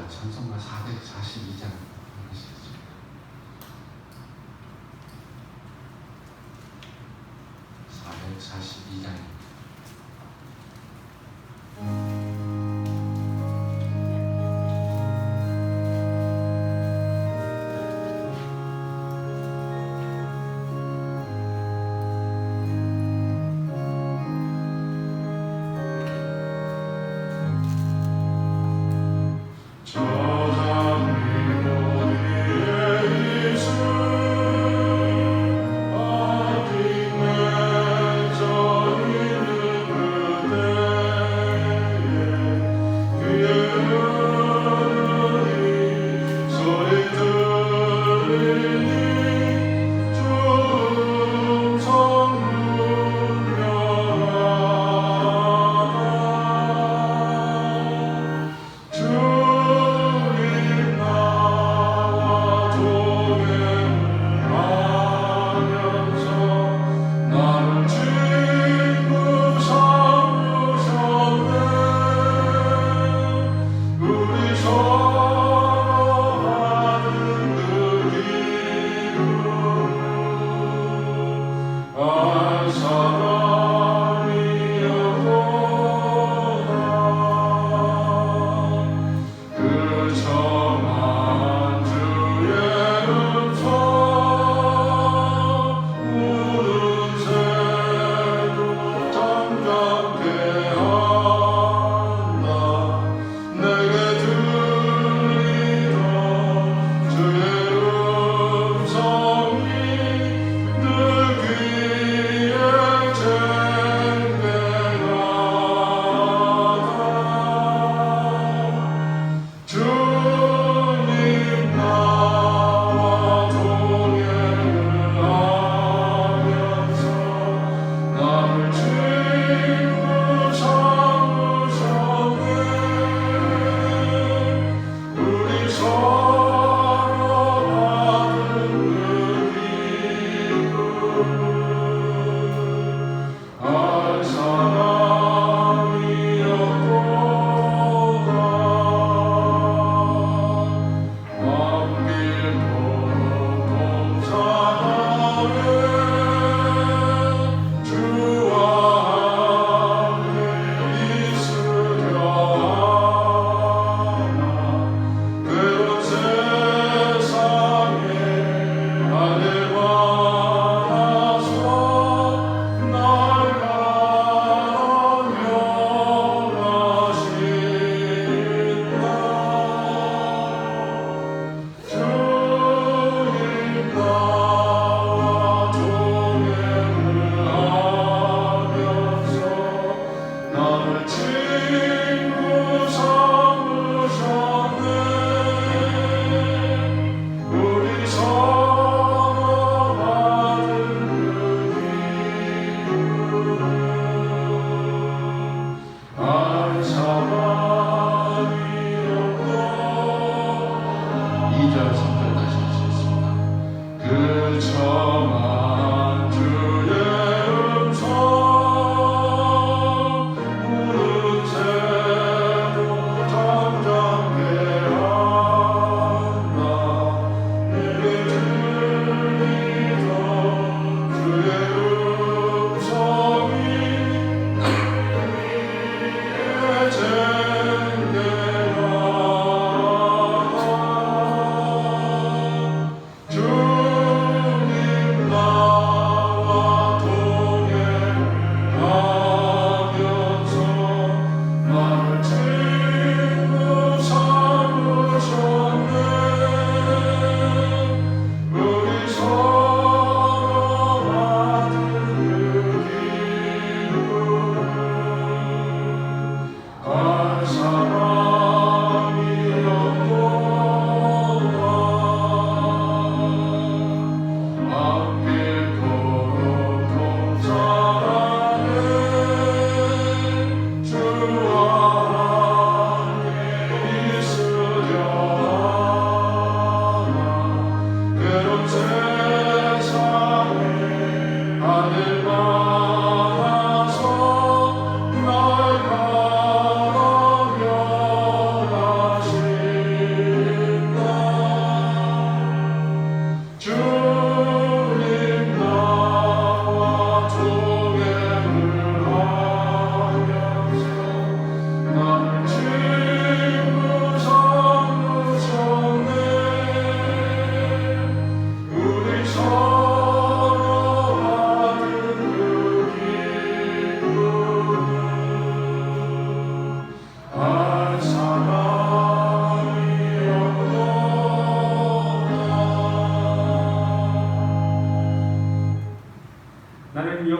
찬송가 442장 하시죠. 442장.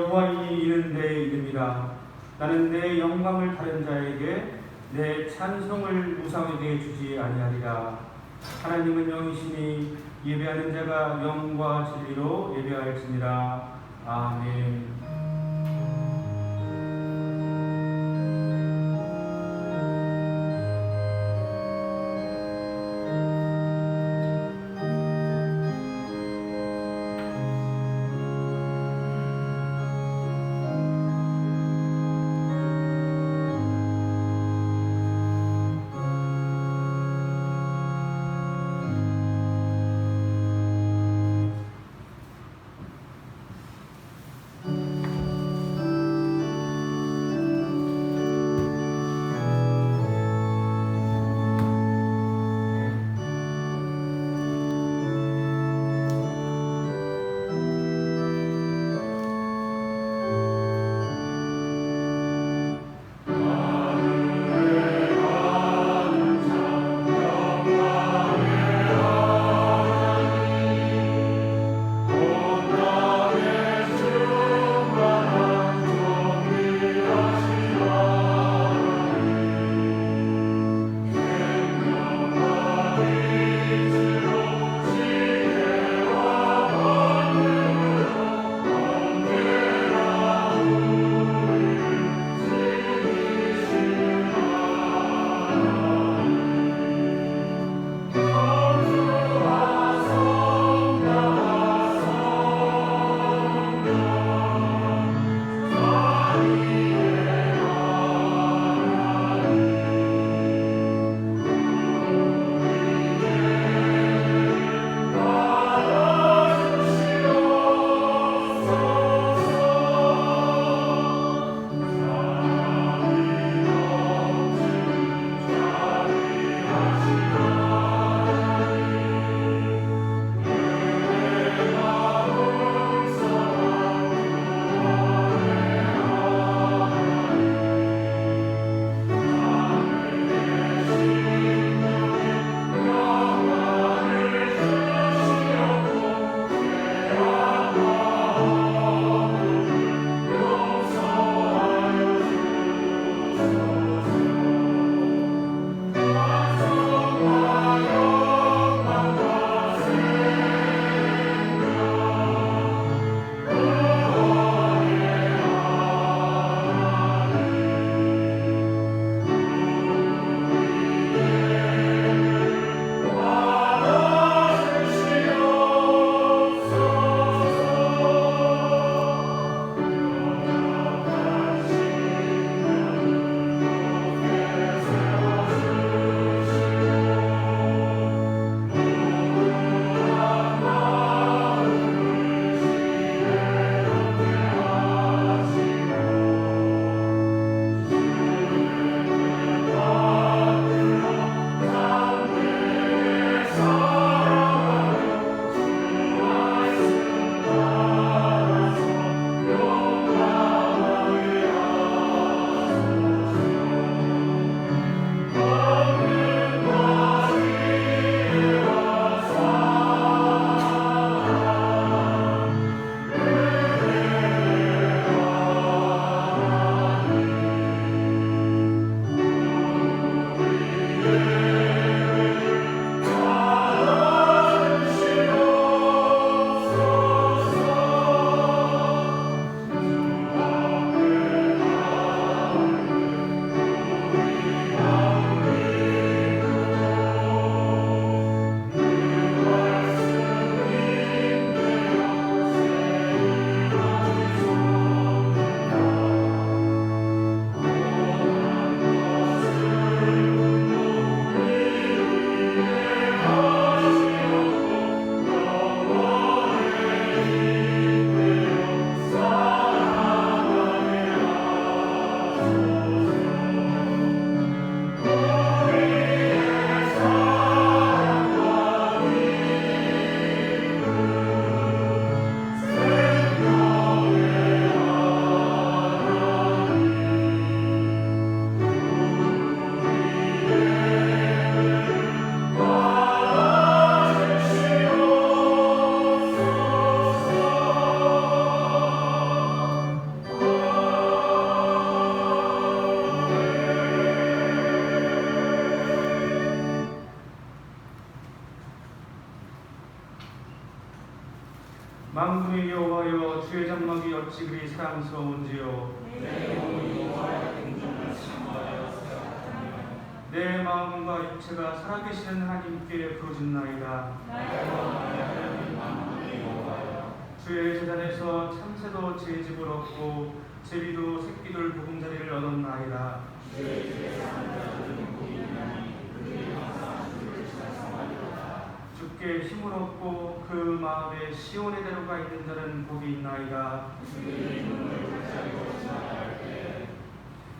여호와이니 이는 내 이름이라. 나는 내 영광을 다른 자에게 내 찬송을 우상에게 주지 아니하리라. 하나님은 영이시니 예배하는 자가 영과 진리로 예배할지니라. 아멘. 만군의 여호와여, 주의 장막이 어찌 그리 사랑스러운지요. 내 마음과 육체가 살아계시는 하나님께 부르짖나이다. 주의 제단에서 참새도 제 집을 얻고 제비도 새끼들 보금자리를 얻었나이다. 주께 힘을 얻고 그 마음에 시온에 데려가 있는 자는 복이 있나이다.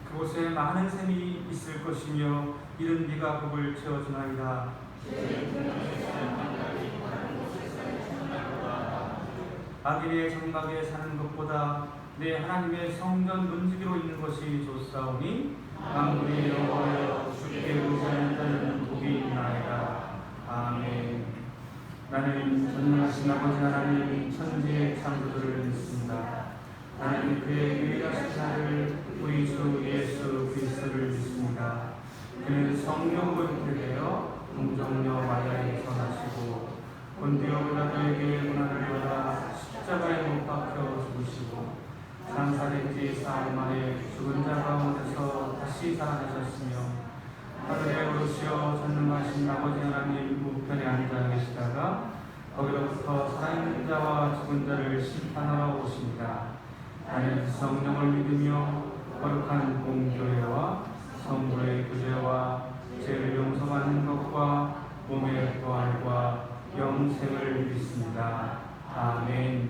그곳에 많은 샘이 있을 것이며 이른 비가 복을 채워주나이다. 악인의 장막에 사는 것보다 내 하나님의 성전 문지기로 있는 것이 좋사오니 만군의 여호와여, 주께 의지하는 자는 복이 있나이다. 아멘. 나는 전능하신 아버지 하나님 천지의 창조주를 믿습니다. 나는 그의 유일하신 자를 우리 주 예수 그리스도를 믿습니다. 그는 성령으로 잉태되어 동정녀 마리아에게서 나시고 본디오 빌라도에게 고난을 받아 십자가에 못 박혀 죽으시고 장사된 지 사흘 만에 죽은 자 가운데서 다시 살아나셨으며 하늘에 오르시어 전능하신 아버지 하나님 우편에 앉아 계시다가 거기로부터 살아있는 자와 죽은 자를 심판하러 오십니다. 나는 성령을 믿으며 거룩한 공교회와 성도의 교제와 죄를 용서받는 것과 몸의 부활과 영생을 믿습니다. 아멘.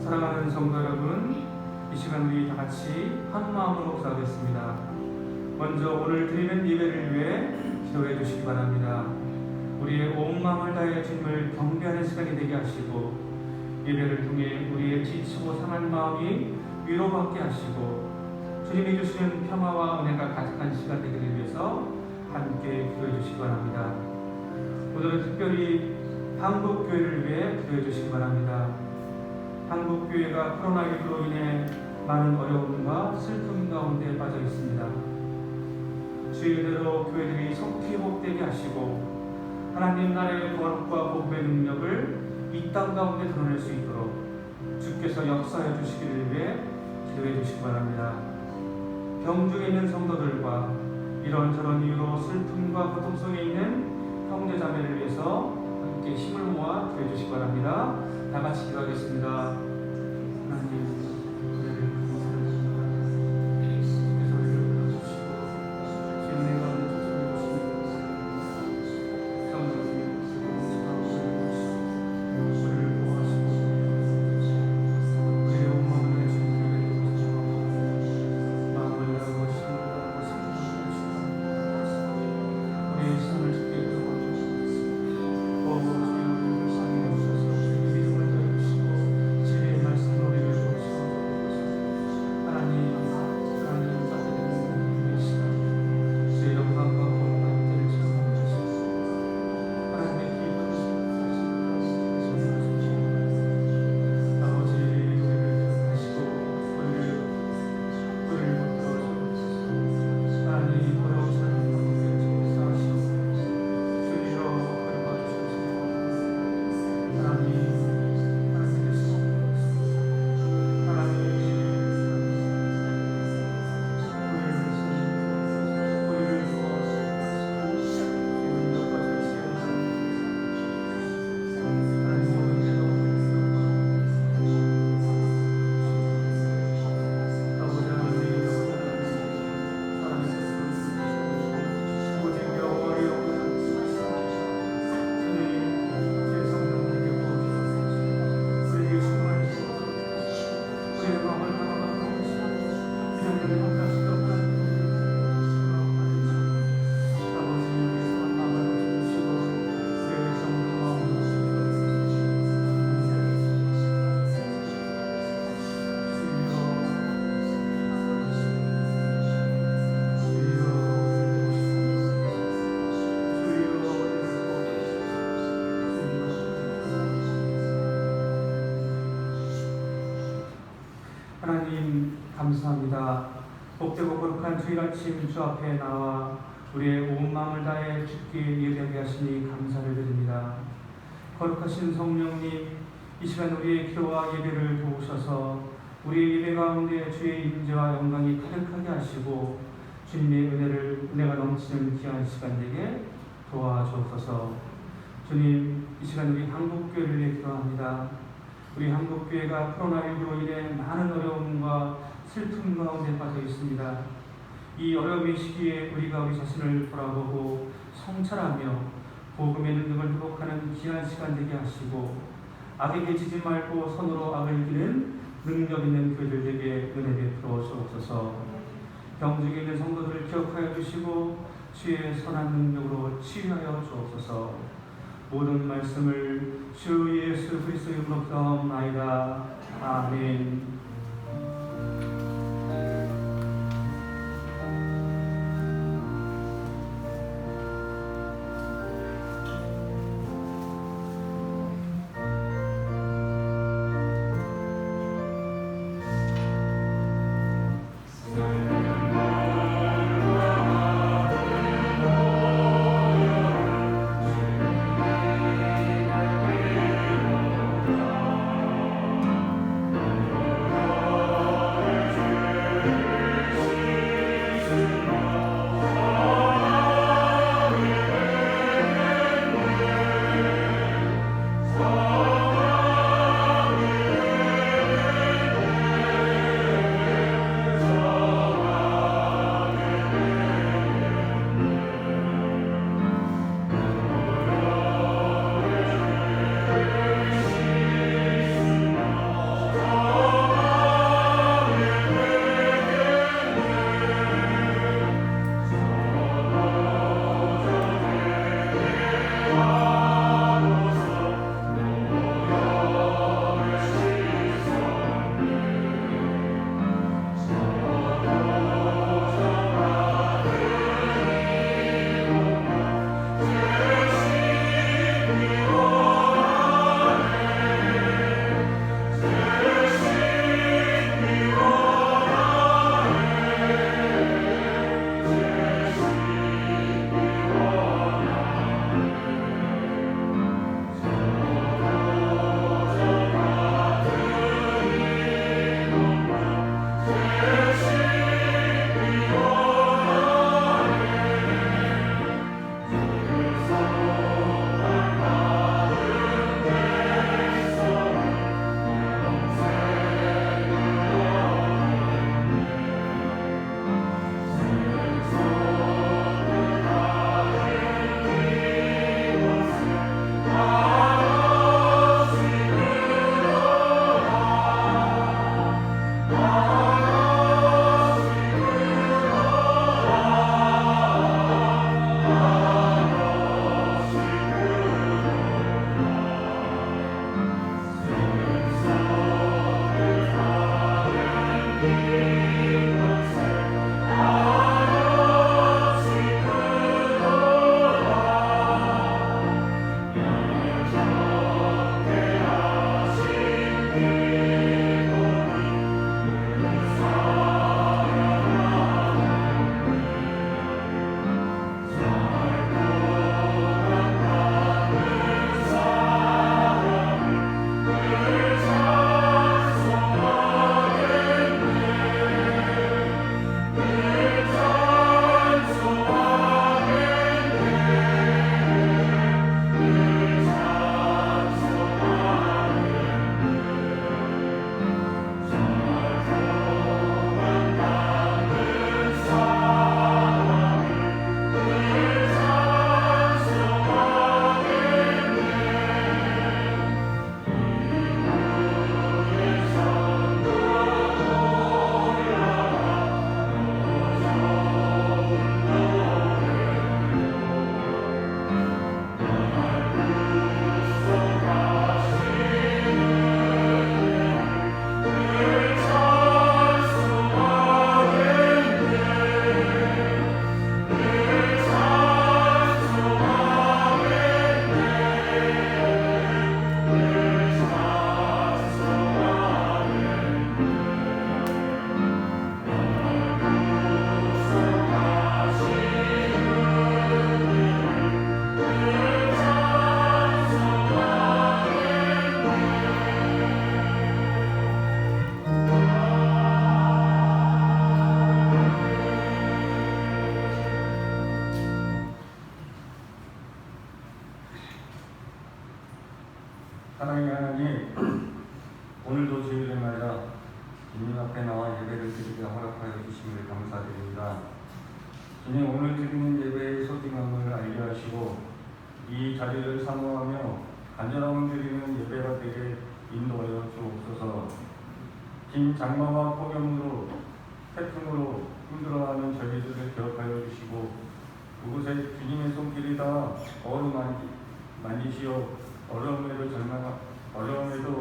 사랑하는 성도 여러분, 이 시간 우리 다 같이 한 마음으로 기도하겠습니다. 먼저 오늘 드리는 예배를 위해 기도해 주시기 바랍니다. 우리의 온 마음을 다해 주님을 경배하는 시간이 되게 하시고 예배를 통해 우리의 지치고 상한 마음이 위로받게 하시고 주님이 주시는 평화와 은혜가 가득한 시간 되기를 위해서 함께 기도해 주시기 바랍니다. 오늘은 특별히 한국교회를 위해 기도해 주시기 바랍니다. 한국교회가 코로나19로 인해 많은 어려움과 슬픔 가운데 빠져 있습니다. 주의 은혜로 교회들이 속히 회복되게 하시고 하나님 나라의 거룩과 복음의 능력을 이 땅 가운데 드러낼 수 있도록 주께서 역사해 주시기를 위해 기도해 주시기 바랍니다. 병중에 있는 성도들과 이런저런 이유로 슬픔과 고통 속에 있는 형제 자매를 위해서 함께 힘을 모아 기도해 주시기 바랍니다. 다 같이 기도하겠습니다. 하나님, 하나님 감사합니다. 복되고 거룩한 주일 아침 주 앞에 나와 우리의 온 마음을 다해 주께 예배하게 하시니 감사를 드립니다. 거룩하신 성령님, 이 시간 우리의 기도와 예배를 도우셔서 우리의 예배 가운데 주의 임재와 영광이 가득하게 하시고 주님의 은혜가 넘치는 귀한 시간 되게 도와주옵소서. 주님, 이 시간 우리 한국교회를 위해 기도합니다. 우리 한국교회가 코로나19로 인해 많은 어려움과 슬픔 가운데 빠져 있습니다. 이 어려움의 시기에 우리가 우리 자신을 돌아보고 성찰하며 복음의 능력을 회복하는 귀한 시간 되게 하시고 악에게 지지 말고 선으로 악을 이기는 능력 있는 교회들 되게 은혜 베풀어 주옵소서. 병중에 있는 성도들을 기억하여 주시고 주의 선한 능력으로 치유하여 주옵소서. 모든 말씀을 주 예수 그리스도의 이름으로 기도하옵나이다. 아멘. 사랑의 하나님, 오늘도 주일을 맞아 주님 앞에 나와 예배를 드리게 허락하여 주심을 감사드립니다. 주님, 오늘 드리는 예배의 소중함을 알게 하시고 이 자리를 사모하며 간절함을 드리는 예배가 되게 인도하여 주옵소서. 긴 장마와 폭염으로 태풍으로 힘들어하는 저희들을 기억하여 주시고 그곳에 주님의 손길이 다 만지시어 어려움에도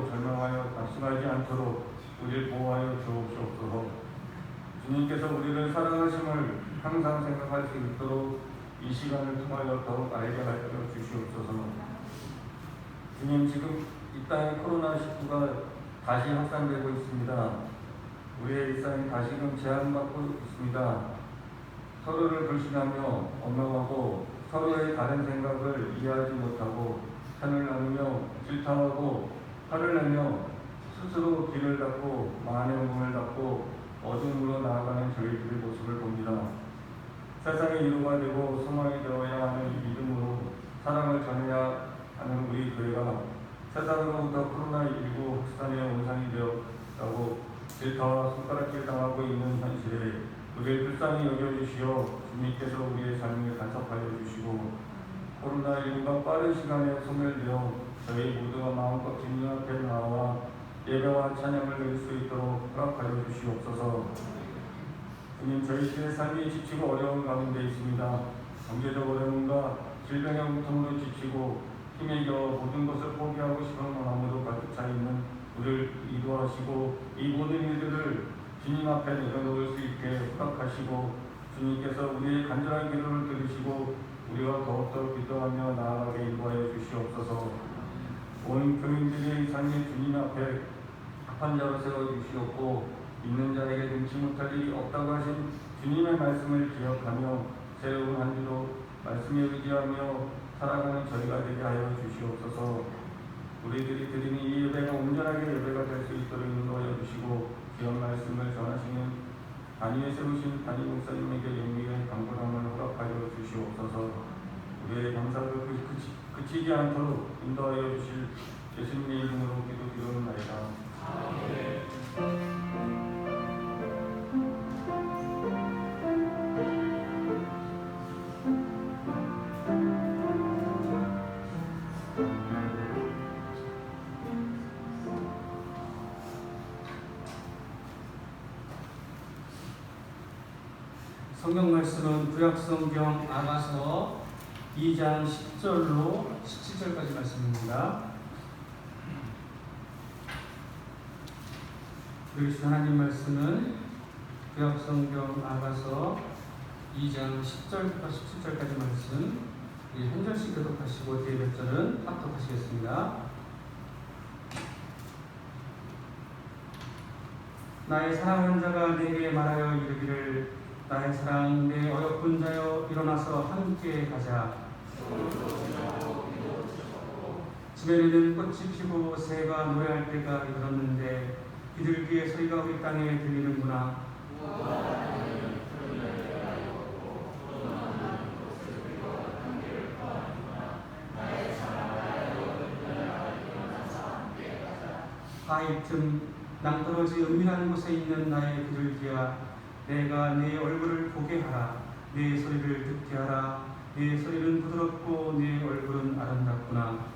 절망하여 낙심하지 않도록 우리를 보호하여 주옵소서. 주님께서 우리를 사랑하심을 항상 생각할 수 있도록 이 시간을 통하여 더욱 알게 하여 주시옵소서. 주님, 지금 이 땅에 코로나19가 다시 확산되고 있습니다. 우리의 일상이 다시금 제한받고 있습니다. 서로를 불신하며 언명하고 서로의 다른 생각을 이해하지 못하고 편을 나누며 질타하고 화를 내며 스스로 길을 닫고 마음의 문을 닫고 어둠으로 나아가는 저희들의 모습을 봅니다. 세상의 위로가 되고 소망이 되어야 하는 믿음으로 사랑을 전해야 하는 우리 교회가 세상으로부터 코로나19 확산의 원상이 되었다고 질타와 손가락질 당하고 있는 현실에 우리를 불쌍히 여겨주시어 주님께서 우리의 삶을 간섭하여 주시고 코로나19가 빠른 시간에 소멸되어 저희 모두가 마음껏 주님 앞에 나와 예배와 찬양을 드릴 수 있도록 허락하여 주시옵소서. 주님, 저희들의 삶이 지치고 어려운 가운데 있습니다. 경제적 어려움과 질병의 고통으로 지치고 힘에 겨워 모든 것을 포기하고 싶은 마음으로 가득 차 있는 우리를 인도하시고 이 모든 일들을 주님 앞에 내려놓을 수 있게 허락하시고 주님께서 우리의 간절한 기도를 들으시고 우리가 더욱더 기도하며 나아가게 인도하여 주시옵소서. 온 교인들의 삶이 주님 앞에 합한 자로 세워주시옵고 있는 자에게 능치 못할 일이 없다고 하신 주님의 말씀을 기억하며 새로운 한 주도 말씀에 의지하며 살아가는 저희가 되게 하여 주시옵소서. 우리들이 드리는 이 예배가 온전하게 예배가 될 수 있도록 인도하여 주시고 귀한 말씀을 전하시는 단위에 세우신 담임 목사님에게 영리의 강건함을 허락하여 주시옵소서. 우리의 감사를 그치지 않도록 인도하여 주실 예수님의 이름으로 기도드리옵나이다. 아멘. 성경 말씀은 구약성경 아가서 2장 10절로 17절까지 말씀입니다. 그리고 하나님 말씀은 구약성경 아가서 2장 10절부터 17절까지 말씀 한 절씩 교독하시고 뒤에 몇 절은 합독하시겠습니다. 나의 사랑하는 자가 내게 말하여 이르기를 나의 사랑 내 어여쁜 자여 일어나서 함께 가자. 지면에는 꽃이 피고 새가 노래할 때가 이르렀는데 비둘기의 소리가 우리 땅에 들리는구나. 바위 틈 낭떠러지 은밀한 곳에 있는 나의 비둘기야, 내가 네 얼굴을 보게 하라. 네 소리를 듣게 하라. 네 소리는 부드럽고 네 얼굴은 아름답구나.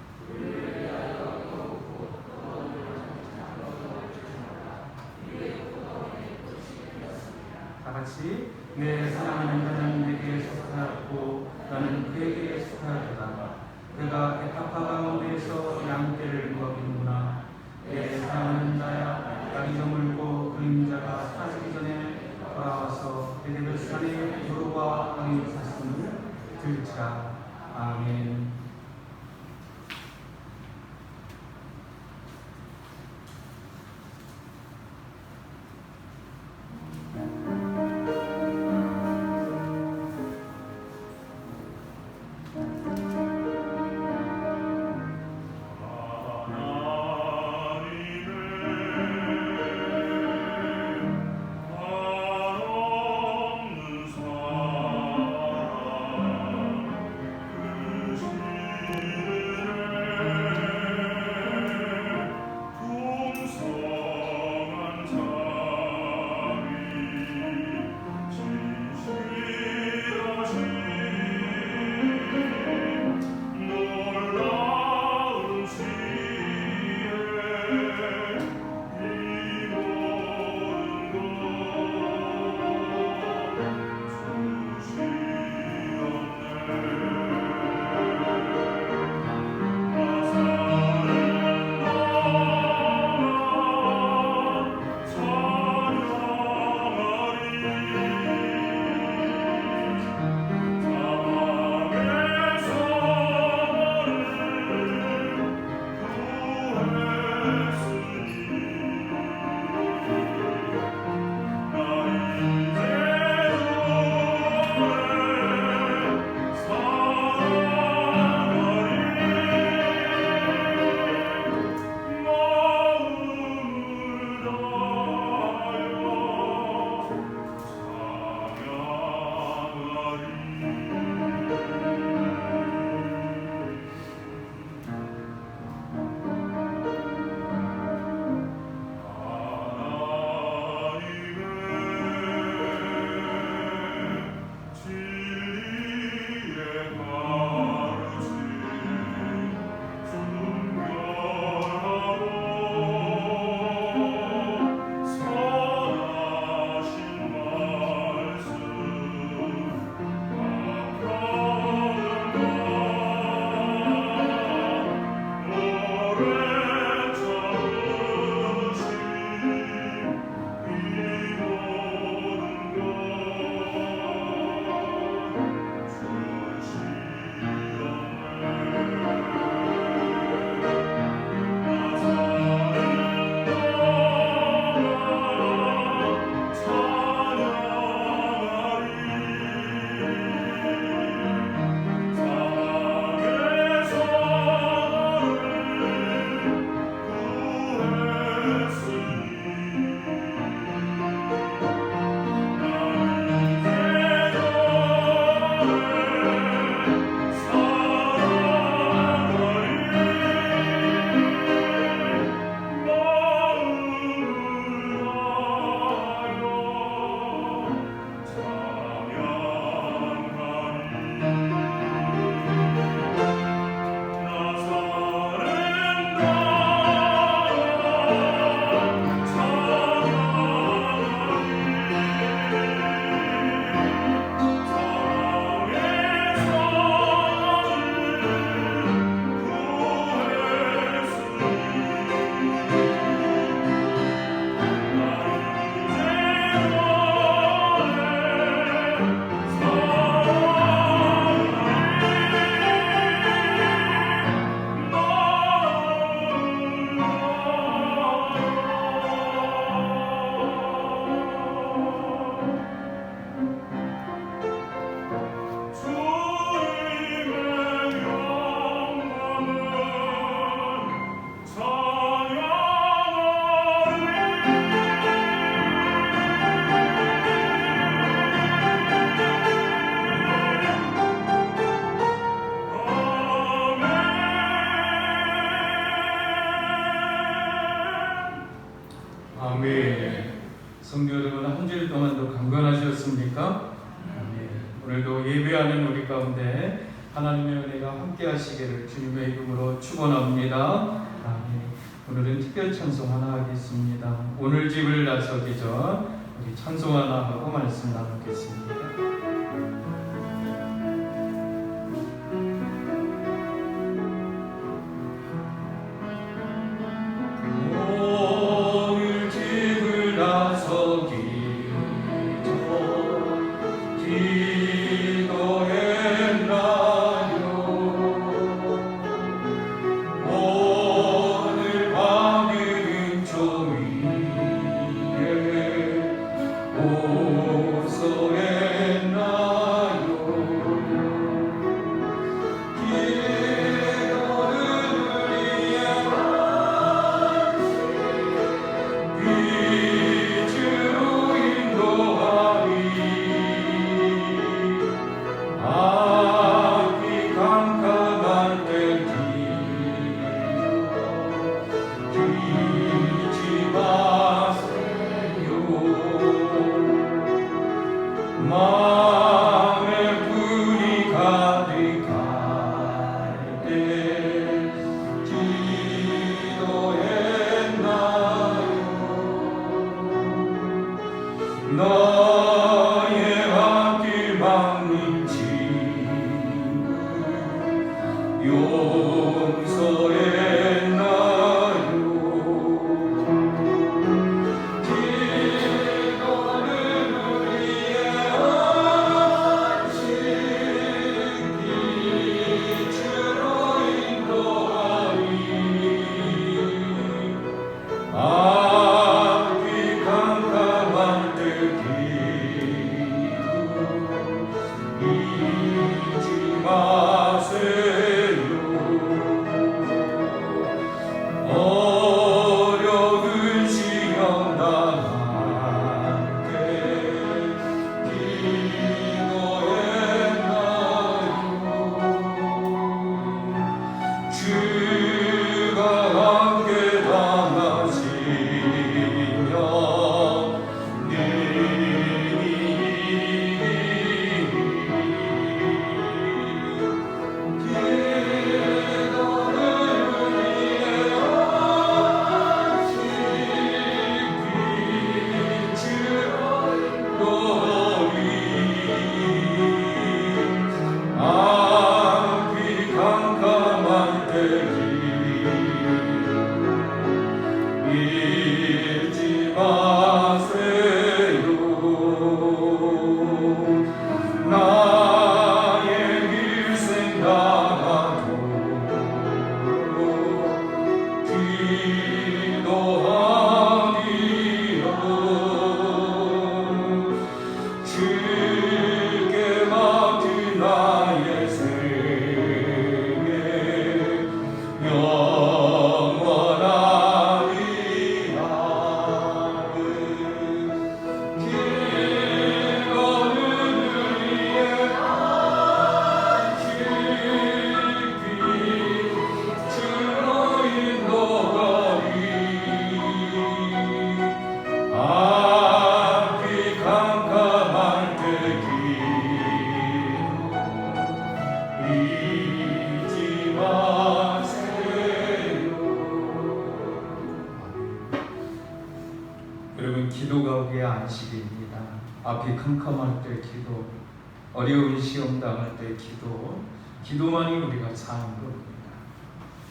다같이 내 사랑하는 자는 내게 속하였고 나는 그에게 속하였다. 그가 에타파 가운데에서 양떼를 먹이는구나. 내 사랑하는 자야, 날이 저물고 그림자가 사지기 전에 돌아와서 베데베산의 도로와 왕의 사슴을 들지라. 아멘. 예배하는 우리 가운데 하나님의 은혜가 함께 하시기를 주님의 이름으로 축원합니다. 아멘. 오늘은 특별 찬송 하나 하겠습니다. 오늘 집을 나서기 전 우리 찬송 하나 하고 말씀 나누겠습니다. 오늘 집을 나서기 전 기도했나요? 오늘 밤은 좀 위에 호소했나요? 기도는 우리의 빛으로 인도하리. 앞이 캄캄한 때 뛰지 마세요. 마음에 불이 가득할 때 기도했나요? 너의 앞길 막는 친구 용서했나요? 기도는 우리의 안식 빛으로 인도하리. 앞이 캄캄한 때 잊지 마세요. 어려운 시험 당할 때 기도했나요? 주가 함께 당하시며 앞이 캄캄한 때 잊지 마세요. 나의 일생 다하도록 기도하리라. 주께 맡은 나의 생애 영원하리라. 기도는 우리의 안식 빛으로 인도하리. 앞이 캄캄할 때 잊지 마세요. 여러분, 기도가 우리의 안식입니다. 앞이 캄캄할 때 기도, 어려운 시험 당할 때 기도, 기도만이 우리가 사는 겁니다.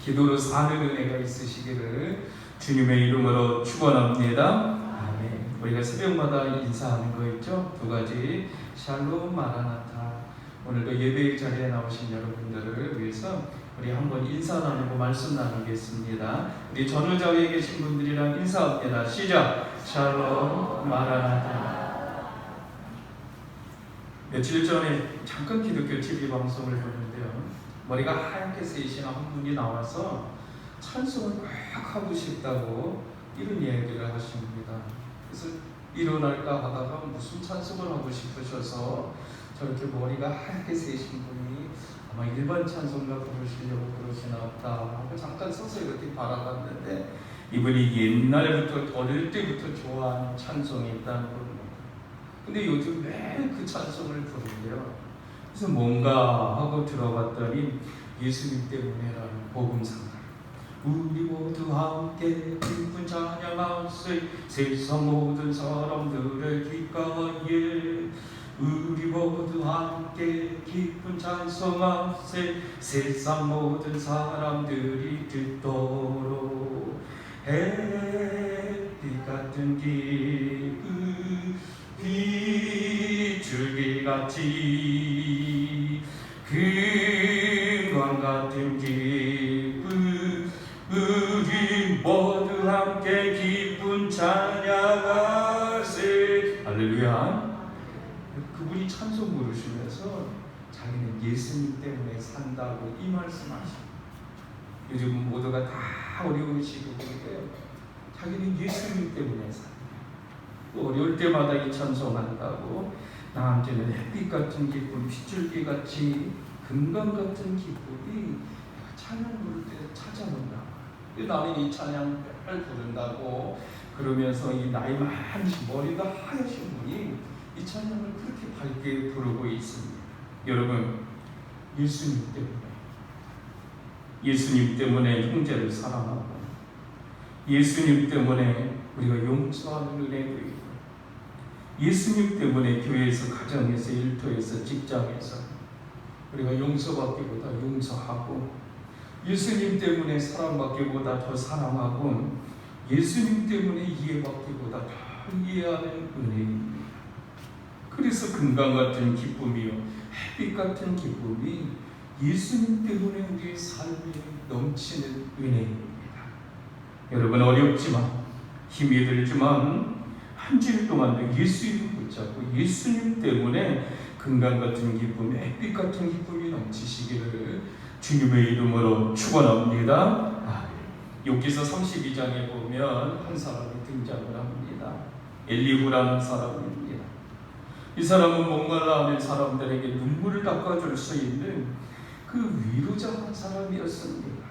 기도로 사는 은혜가 있으시기를 주님의 이름으로 축원합니다. 아멘. 우리가 새벽마다 인사하는 거 있죠? 두 가지. 샬롬 마라나타. 오늘도 예배의 자리에 나오신 여러분들을 위해서 우리 한번 인사 나누고 말씀 나누겠습니다. 우리 전우자리에 계신 분들이랑 인사합니다. 시작. 샬롬 마라나타. 며칠 전에 잠깐 기독교 TV 방송을 보는데요, 머리가 하얗게 세이신 한 분이 나와서 찬송을 꼭 하고 싶다고 이런 이야기를 하십니다. 그래서 일어날까 하다가 무슨 찬송을 하고 싶으셔서 저렇게 머리가 하얗게 세이신 분이 아마 일반 찬송가 부르시려고 그러시나 보다 하고 잠깐 서서 이렇게 바라봤는데, 이분이 옛날부터 어릴 때부터 좋아하는 찬송이 있다는 겁니다. 근데 요즘 매일 그 찬송을 부르는데요, 그래서 뭔가 하고 들어봤더니 예수님 때문에라는 복음상가. 우리 모두 함께 기쁜 찬양하세 세상 모든 사람들의 귓가에 우리 모두 함께 기쁜 찬송하세 세상 모든 사람들이 듣도록 햇빛 같은 기쁨 비줄기같이 금광 같은 기쁨 우리 모두 함께 기쁜 찬양하세. 할렐루야. 그분이 찬송 부르시면서 자기는 예수님 때문에 산다고 이 말씀하시고, 요즘 모두가 다 어려운 시국인데요, 자기는 예수님 때문에 산다. 또 어려울 때마다 이 찬송한다고, 나한테는 햇빛 같은 기쁨, 핏줄기 같이 금강 같은 기쁨이 찬양 부를 때 찾아온다. 나는 이 찬양을 부른다고 그러면서 이 나이 많으신 머리가 하얗신 분이 이 찬양을 그렇게 밝게 부르고 있습니다. 여러분, 예수님 때문에 형제를 사랑하고, 예수님 때문에 우리가 용서하는 은혜도 있고, 예수님 때문에 교회에서, 가정에서, 일터에서, 직장에서 우리가 용서받기보다 용서하고, 예수님 때문에 사랑받기보다 더 사랑하고, 예수님 때문에 이해받기보다 더 이해하는 은혜입니다. 그래서 금강 같은 기쁨이요, 햇빛 같은 기쁨이 예수님 때문에 우리의 삶에 넘치는 은혜입니다. 여러분, 어렵지만, 힘이 들지만 한 주일 동안 예수님을 붙잡고 예수님 때문에 금강 같은 기쁨, 햇빛 같은 기쁨이 넘치시기를 주님의 이름으로 축원합니다. 욥기서 32장에 보면 한 사람이 등장을 합니다. 엘리후라는 사람입니다. 이 사람은 목말라 하는 사람들에게 눈물을 닦아줄 수 있는 그 위로자 한 사람이었습니다.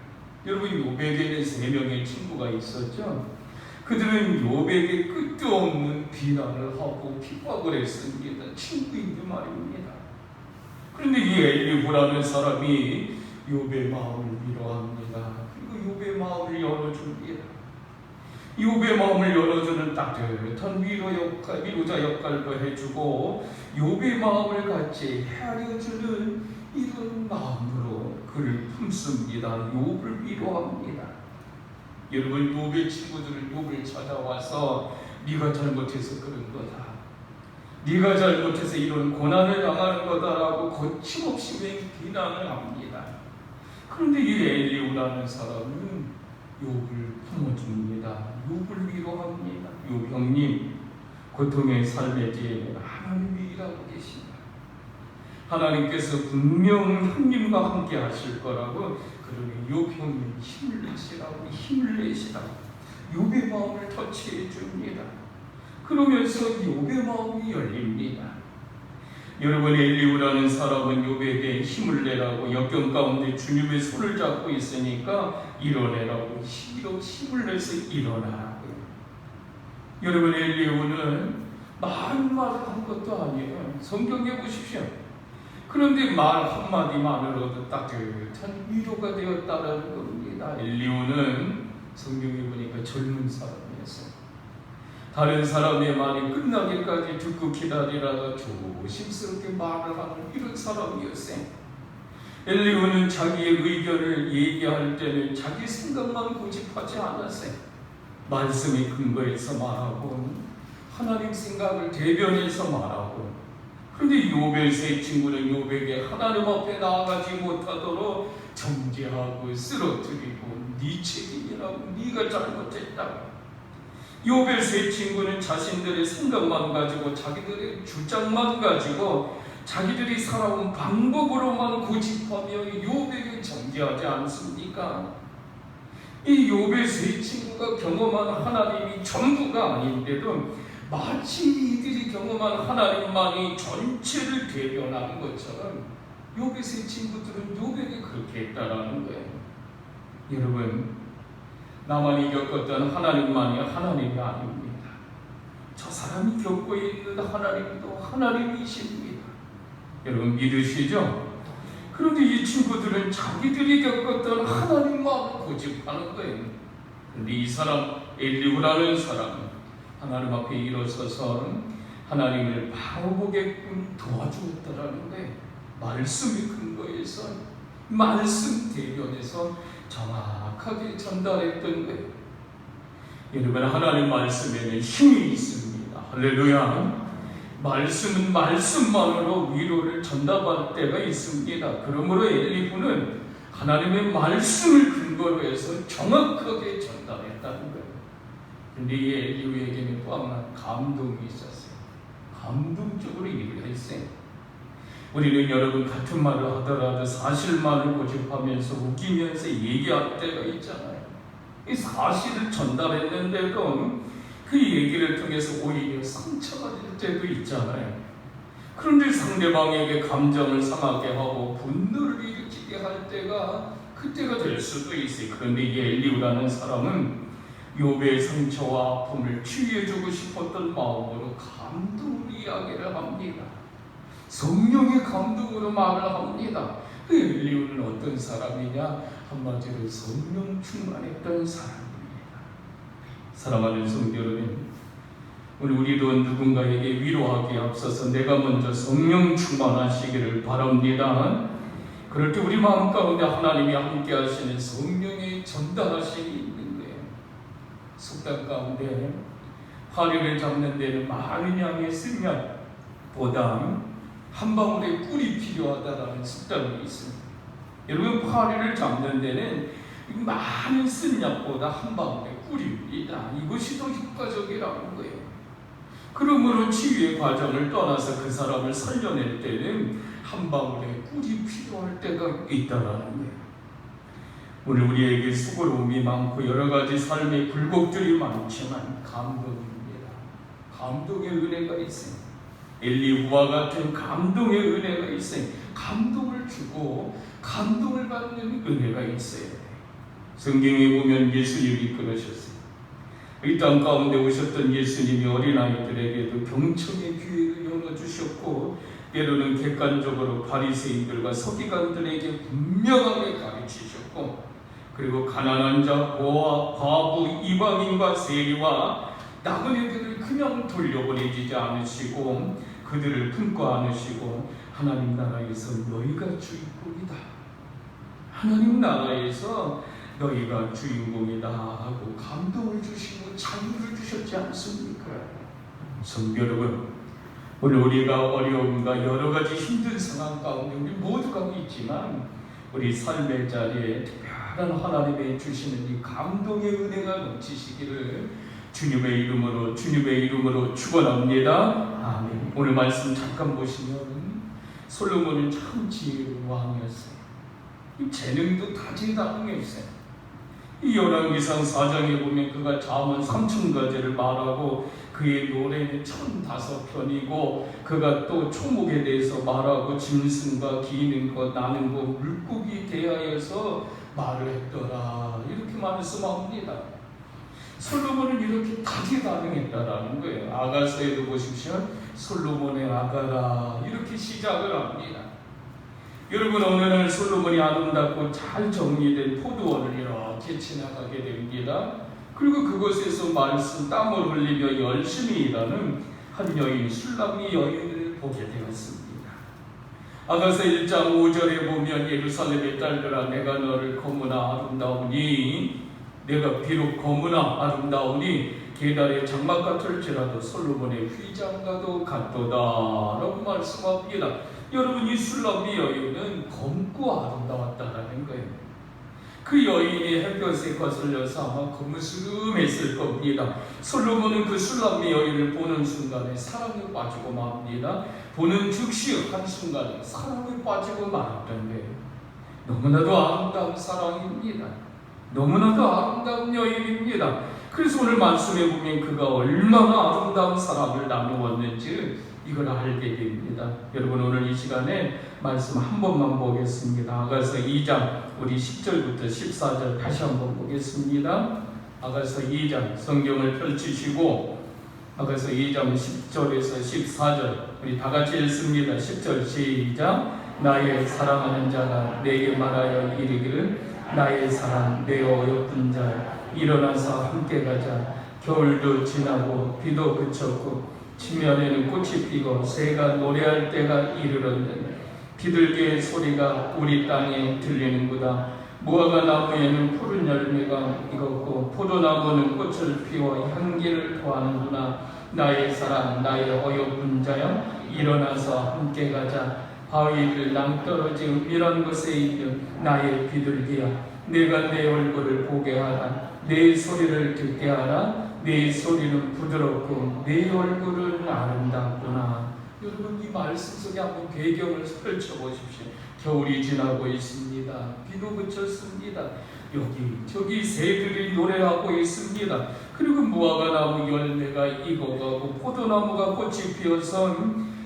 여러분, 욥에게는 3명의 친구가 있었죠. 그들은 욥에게 끝도 없는 비난을 하고 핍박을 했습니다. 친구인 게 말입니다. 그런데 이 엘리후라는 사람이 욥의 마음을 위로합니다. 그리고 욥의 마음을 열어줍니다. 욥의 마음을 열어주는 따뜻한 위로자 역할도 해주고, 욥의 마음을 같이 헤아려주는 이런 마음으로 그를 품습니다. 욥을 위로합니다. 여러분, 욥의 친구들은 욥을 찾아와서 네가 잘못해서 그런 거다, 네가 잘못해서 이런 고난을 당하는 거다라고 거침없이 비난을 합니다. 그런데 이 엘리후라는 사람은 욥을 품어줍니다. 욥을 위로합니다. 욥 형님, 고통의 삶의 뒤에는 하나님이 일하고 계신다. 하나님께서 분명 형님과 함께 하실 거라고, 그러면 욥 형님 힘을 내시라고 욥의 마음을 터치해 줍니다. 그러면서 욥의 마음이 열립니다. 여러분, 엘리후라는 사람은 욥에게 힘을 내라고 역경 가운데 주님의 손을 잡고 있으니까 일어내라고 힘을 내서 일어나라고요. 여러분, 엘리후는 많은 말을 한 것도 아니에요. 성경에 보십시오. 그런데 말 한마디만으로도 따뜻한 위로가 되었다는 겁니다. 엘리후는 성경에 보니까 젊은 사람이었어요. 다른 사람의 말이 끝나기까지 듣고 기다리다가 조심스럽게 말을 하는 이런 사람이었어요. 엘리후는 자기의 의견을 얘기할 때는 자기 생각만 고집하지 않았어요. 말씀에 근거해서 말하고, 하나님 생각을 대변해서 말하고. 그런데 욥의 3 친구는 욥에게 하나님 앞에 나아가지 못하도록 정죄하고 쓰러뜨리고, 네 책임이라고, 네가 잘못했다고. 욥의 3 친구는 자신들의 생각만 가지고, 자기들의 주장만 가지고, 자기들이 살아온 방법으로만 고집하며 욥에게 정죄하지 않습니까? 이 욥의 3 친구가 경험한 하나님이 전부가 아닌데도 마치 이들이 경험한 하나님만이 전체를 대변하는 것처럼 욥의 3 친구들은 욥에게 그렇게 했다라는 거예요. 여러분, 나만이 겪었던 하나님만이 하나님이 아닙니다. 저 사람이 겪고 있는 하나님도 하나님이십니다. 여러분 믿으시죠? 그런데 이 친구들은 자기들이 겪었던 하나님 마음을 고집하는 거예요. 그런데 이 사람 엘리후라는 사람은 하나님 앞에 일어서서 하나님을 바로 보게끔 도와주었다라는 거예요. 말씀의 근거에서, 말씀 대변에서 정확하게 전달했던 거예요. 여러분, 하나님 말씀에는 힘이 있습니다. 할렐루야. 말씀은 말씀만으로 위로를 전달할 때가 있습니다. 그러므로 엘리후는 하나님의 말씀을 근거로 해서 정확하게 전달했다는 거예요. 그런데 이 엘리후에게는 또 하나 감동이 있었어요. 감동적으로 일을 했어요. 우리는 여러분 같은 말을 하더라도 사실만을 고집하면서 웃기면서 얘기할 때가 있잖아요. 이 사실을 전달했는데도 그 얘기를 통해서 오히려 상처가 될 때도 있잖아요. 그런데 상대방에게 감정을 상하게 하고 분노를 일으키게 할 때가 그때가 될 수도 있어요. 그런데 이 엘리후라는 사람은 욥의 상처와 아픔을 치유해주고 싶었던 마음으로 감동을 이야기를 합니다. 성령의 감동으로 말을 합니다. 그 엘리후는 어떤 사람이냐? 한마디로 성령 충만했던 사람입니다. 사랑하는 성도 여러분, 우리도 누군가에게 위로하기에 앞서서 내가 먼저 성령 충만하시기를 바랍니다. 그럴 때 우리 마음 가운데 하나님이 함께 하시는 성령의 전달하심이 있는 거예요. 속담 가운데 파리를 잡는 데는 많은 양의 쓴약보다 한 방울의 꿀이 필요하다라는 속담이 있습니다. 여러분, 파리를 잡는 데는 많은 쓴약보다 한 방울의 꿀입니다. 이것이 더 효과적이라는 거예요. 그러므로 치유의 과정을 떠나서 그 사람을 살려낼 때는 한 방울의 꿀이 필요할 때가 있다라는 거예요. 오늘 우리에게 수고로움이 많고 여러 가지 삶의 굴곡들이 많지만 감동입니다. 감동의 은혜가 있어요. 엘리후와 같은 감동의 은혜가 있어요. 감동을 주고 감동을 받는 은혜가 있어요. 성경에 보면 예수님이 그러셨어요. 이 땅 가운데 오셨던 예수님이 어린아이들에게도 경청의 기회를 열어주셨고 때로는 객관적으로 바리새인들과 서기관들에게 분명하게 가르치셨고 그리고 가난한 자, 고아, 과부, 이방인과 세리와 나그네들을 그냥 돌려보내지 않으시고 그들을 품고 안으시고 하나님 나라에서 너희가 주인공이다. 하나님 나라에서 너희가 주인공이다 하고 감동을 주시고 자유를 주셨지 않습니까? 성도 여러분, 오늘 우리가 어려움과 여러 가지 힘든 상황 가운데 우리 모두가 있지만 우리 삶의 자리에 특별한 하나님의 주시는 이 감동의 은혜가 넘치시기를 주님의 이름으로 축원합니다. 아멘. 오늘 말씀 잠깐 보시면 솔로몬은 참 지혜로운 왕이었어요. 이 재능도 다재다능했어요. 이 열왕기상 4장에 보면 그가 잠언 3000가지를 말하고 그의 노래는 1005편이고 그가 또 초목에 대해서 말하고 짐승과 기는 것 나는 것 물고기 대하여서 말을 했더라 이렇게 말씀합니다. 솔로몬은 이렇게 다재다능했다라는 거예요. 아가서에도 보십시오. 솔로몬의 아가라 이렇게 시작을 합니다. 여러분, 어느 날 솔로몬이 아름답고 잘 정리된 포도원을 이렇게 지나가게 됩니다. 그리고 그곳에서 말씀 땀을 흘리며 열심히 일하는 한 여인 술람미 여인을 보게 되었습니다. 아가서 1장 5절에 보면 예루살렘의 딸들아 내가 너를 거무나 아름다우니 내가 비록 거무나 아름다우니 계달의 장막 같을지라도 솔로몬의 휘장과도 같도다 라고 말씀합니다. 여러분, 이 술람미 여인은 검고 아름다웠다라는 거예요. 그 여인이 햇볕에 거슬려서 아마 거무스름했을 겁니다. 솔로몬은 그 술람미 여인을 보는 순간에 사랑에 빠지고 맙니다. 보는 즉시 한순간에 사랑에 빠지고 말았던 거예요. 너무나도 아름다운 사랑입니다. 너무나도 아름다운 여인입니다. 그래서 오늘 말씀에 보면 그가 얼마나 아름다운 사랑을 나누었는지 이걸 알게 됩니다. 여러분, 오늘 이 시간에 말씀 한 번만 보겠습니다. 아가서 2장 우리 10절부터 14절 다시 한번 보겠습니다. 아가서 2장 성경을 펼치시고 아까서 2장 10절에서 14절 우리 다 같이 읽습니다. 10절 시작. 나의 사랑하는 자가 내게 말하여 이르기를 나의 사랑 내 어여쁜 자 일어나서 함께 가자. 겨울도 지나고 비도 그쳤고 지면에는 꽃이 피고 새가 노래할 때가 이르렀느니 비둘기의 소리가 우리 땅에 들리는구나. 무화과 나무에는 푸른 열매가 익었고 포도나무는 꽃을 피워 향기를 토하는구나. 나의 사랑 나의 어여쁜 자여 일어나서 함께 가자. 바위를 낭떠러지 이런 곳에 있는 나의 비둘기야 내가 내 얼굴을 보게 하라. 내 소리를 듣게 하라. 내 소리는 부드럽고 내 얼굴은 아름답구나. 여러분 이 말씀 속에 한번 배경을 펼쳐보십시오. 겨울이 지나고 있습니다. 비도 그쳤습니다. 여기 저기 새들이 노래하고 있습니다. 그리고 무화과 나무 열매가 익어가고 포도나무가 꽃이 피어서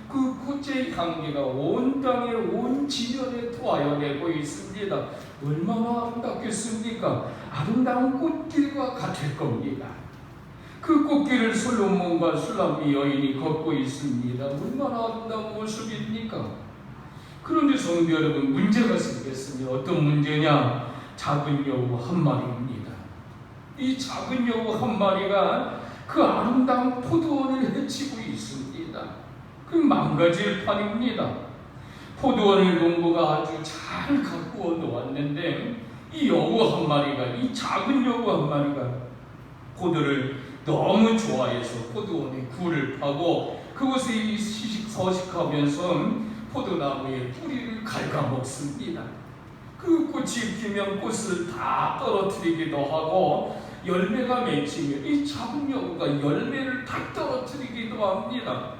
그 꽃의 향기가 온 땅에 온 지면에 토하여내고 있습니다. 얼마나 아름답겠습니까? 아름다운 꽃길과 같을 겁니다. 그 꽃길을 솔로몬과 술람미 여인이 걷고 있습니다. 얼마나 아름다운 모습입니까? 그런데 성도 여러분 문제가 생겼습니다. 어떤 문제냐? 작은 여우 한 마리입니다. 이 작은 여우 한 마리가 그 아름다운 포도원을 해치고 있습니다. 그 망가질 판입니다. 포도원을 농부가 아주 잘 가꾸어 놓았는데 이 여우 한 마리가 이 작은 여우 한 마리가 포도를 너무 좋아해서 포도원에 굴을 파고 그곳에 서식하면서 포도나무의 뿌리를 갉아먹습니다. 그 꽃이 피면 꽃을 다 떨어뜨리기도 하고 열매가 맺히면 이 작은 여우가 열매를 다 떨어뜨리기도 합니다.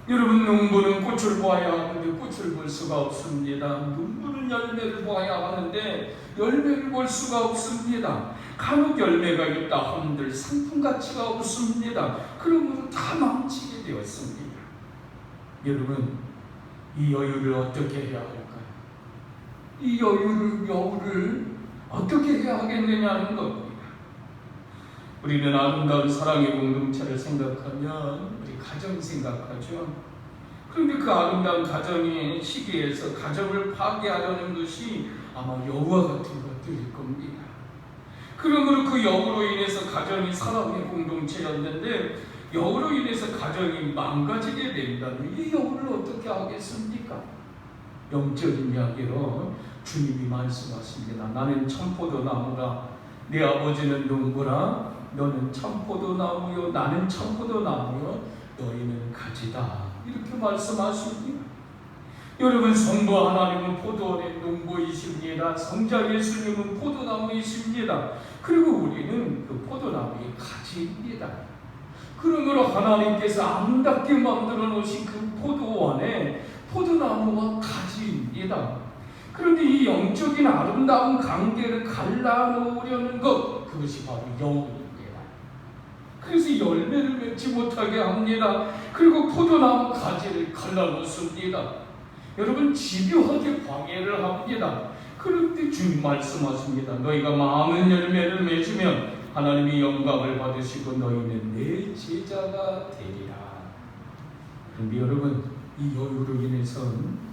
여러분 농부는 꽃을 보아야 하는데 꽃을 볼 수가 없습니다. 농부는 열매를 보아야 하는데 열매를 볼 수가 없습니다. 간혹 열매가 있다 한들 상품 가치가 없습니다. 그러므로 다 망치게 되었습니다. 여러분 이 여유를 어떻게 해야 할까요? 이 여우를 어떻게 해야 하겠느냐는 겁니다. 우리는 아름다운 사랑의 공동체를 생각하면 우리 가정 생각하죠. 그런데 그 아름다운 가정의 시기에서 가정을 파괴하려는 것이 아마 여우와 같은 것들일 겁니다. 그러므로 그 여우로 인해서 가정이 사랑의 공동체였는데 여우로 인해서 가정이 망가지게 된다면 이 여우를 어떻게 하겠습니까? 영적인 이야기로 주님이 말씀하십니다. 나는 참포도나무라 내 아버지는 농부라 너는 참포도나무요 나는 참포도나무요 너희는 가지다 이렇게 말씀하십니다. 여러분 성부 하나님은 포도원의 농부이십니다. 성자 예수님은 포도나무이십니다. 그리고 우리는 그 포도나무의 가지입니다. 그러므로 하나님께서 아름답게 만들어 놓으신 그 포도원에 포도나무와 가지입니다. 그런데 이 영적인 아름다운 관계를 갈라놓으려는 것 그것이 바로 영입니다. 그래서 열매를 맺지 못하게 합니다. 그리고 포도나무 가지를 갈라놓습니다. 여러분 집요하게 방해를 합니다. 그런데 주님 말씀하십니다. 너희가 많은 열매를 맺으면 하나님이 영광을 받으시고 너희는 내 제자가 되리라. 그런데 여러분 이 여우로 인해서는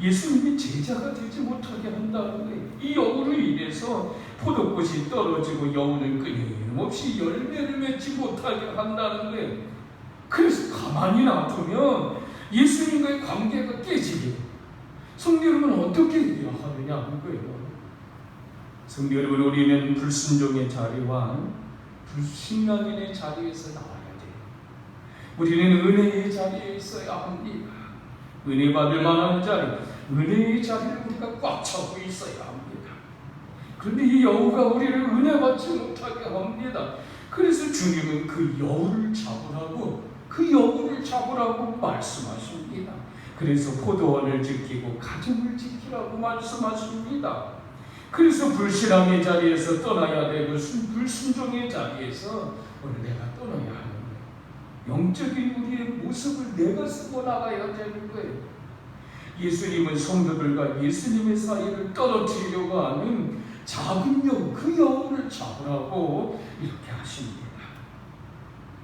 예수님이 제자가 되지 못하게 한다는 거예요. 이 여우로 인해서 포도꽃이 떨어지고 여우는 끊임없이 열매를 맺지 못하게 한다는 거예요. 그래서 가만히 놔두면 예수님과의 관계가 깨지게 성도 여러분 어떻게 해야 하느냐 하는 거예요. 성도 여러분 우리는 불순종의 자리와 불신앙인의 자리에서 나와야 돼요. 우리는 은혜의 자리에 있어야 합니다. 은혜 받을 만한 자리, 은혜의 자리를 우리가 꽉 차고 있어야 합니다. 그런데 이 여우가 우리를 은혜 받지 못하게 합니다. 그래서 주님은 그 여우를 잡으라고 말씀하십니다. 그래서 포도원을 지키고 가정을 지키라고 말씀하십니다. 그래서 불신앙의 자리에서 떠나야 되고 불순종의 자리에서 오늘 내가 떠나야 하는 거예요. 영적인 우리의 모습을 내가 쓰고 나가야 되는 거예요. 예수님은 성도들과 예수님의 사이를 떨어뜨리려고 하는 그 작은 여우, 그 여우를 잡으라고 이렇게 하십니다.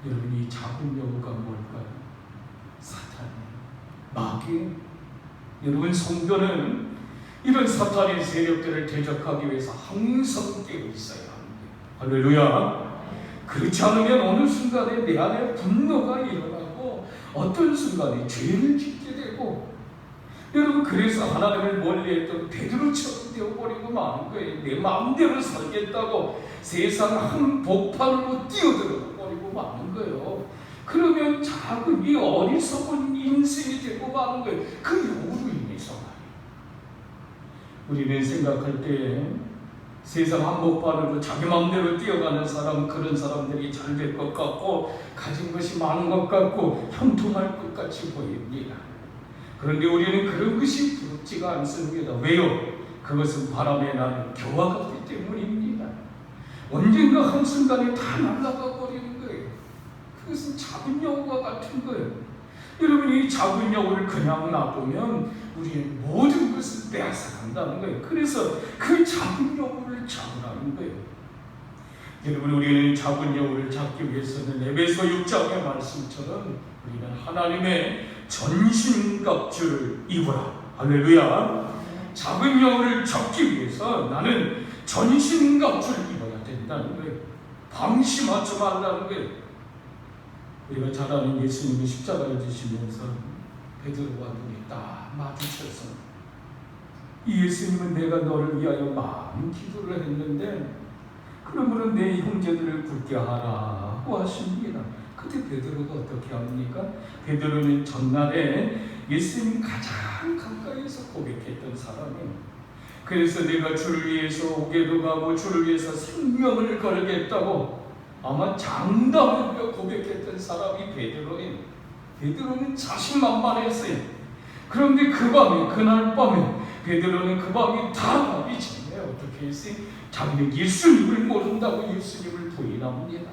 여러분, 이 작은 여우가 뭘까요? 사탄이에요. 마귀. 여러분, 성도는 이런 사탄의 세력들을 대적하기 위해서 항상 깨어 있어야 합니다. 할렐루야. 그렇지 않으면 어느 순간에 내 안에 분노가 일어나고 어떤 순간에 죄를 짓게 되고, 여러분, 그래서 하나님을 멀리했던 베드로처럼 되어버리고 마는 거예요. 내 마음대로 살겠다고 세상 한복판으로 뛰어들어 버리고 마는 거예요. 그러면 작은 이 어리석은 인생이 되고 마는 거예요. 그 여우로 인해서 우리는 생각할 때 세상 한복판으로 자기 마음대로 뛰어가는 사람, 그런 사람들이 잘 될 것 같고 가진 것이 많은 것 같고 형통할 것 같이 보입니다. 그런데 우리는 그런 것이 부럽지가 않습니다. 왜요? 그것은 바람에 나는 겨와 같기 때문입니다. 언젠가 한순간에 다 날아가 버리는 거예요. 그것은 작은 여우와 같은 거예요. 여러분, 이 작은 여우를 그냥 놔두면 우리의 모든 것을 빼앗아간다는 거예요. 그래서 그 작은 여우를 잡으라는 거예요. 여러분, 우리는 작은 여우를 잡기 위해서는 에베소 6장의 말씀처럼 우리는 하나님의 전신갑주를 입어라. 할렐루야. 작은 여우를 잡기 위해서 나는 전신갑주를 입어야 된다는 거예요. 방심하지 말라는 거예요. 우리가 잘 아는 예수님이 십자가를 지시면서 베드로와 눈이 딱 마주쳐서, 이 예수님은 내가 너를 위하여 많은 기도를 했는데 그러므로 내 형제들을 굳게 하라고 하십니다. 그때 베드로가 어떻게 합니까? 베드로는 전날에 예수님 가장 가까이서 고백했던 사람이에요. 그래서 내가 주를 위해서 오게도 가고 주를 위해서 생명을 걸겠다고 아마 장담하며 고백했던 사람이 베드로예요. 베드로는 자신만만했어요. 그런데 그 밤에, 그날 밤에 베드로는 그 밤이 다 가기 전에 어떻게 했어요? 자기는 예수님을 모른다고 예수님을 부인합니다.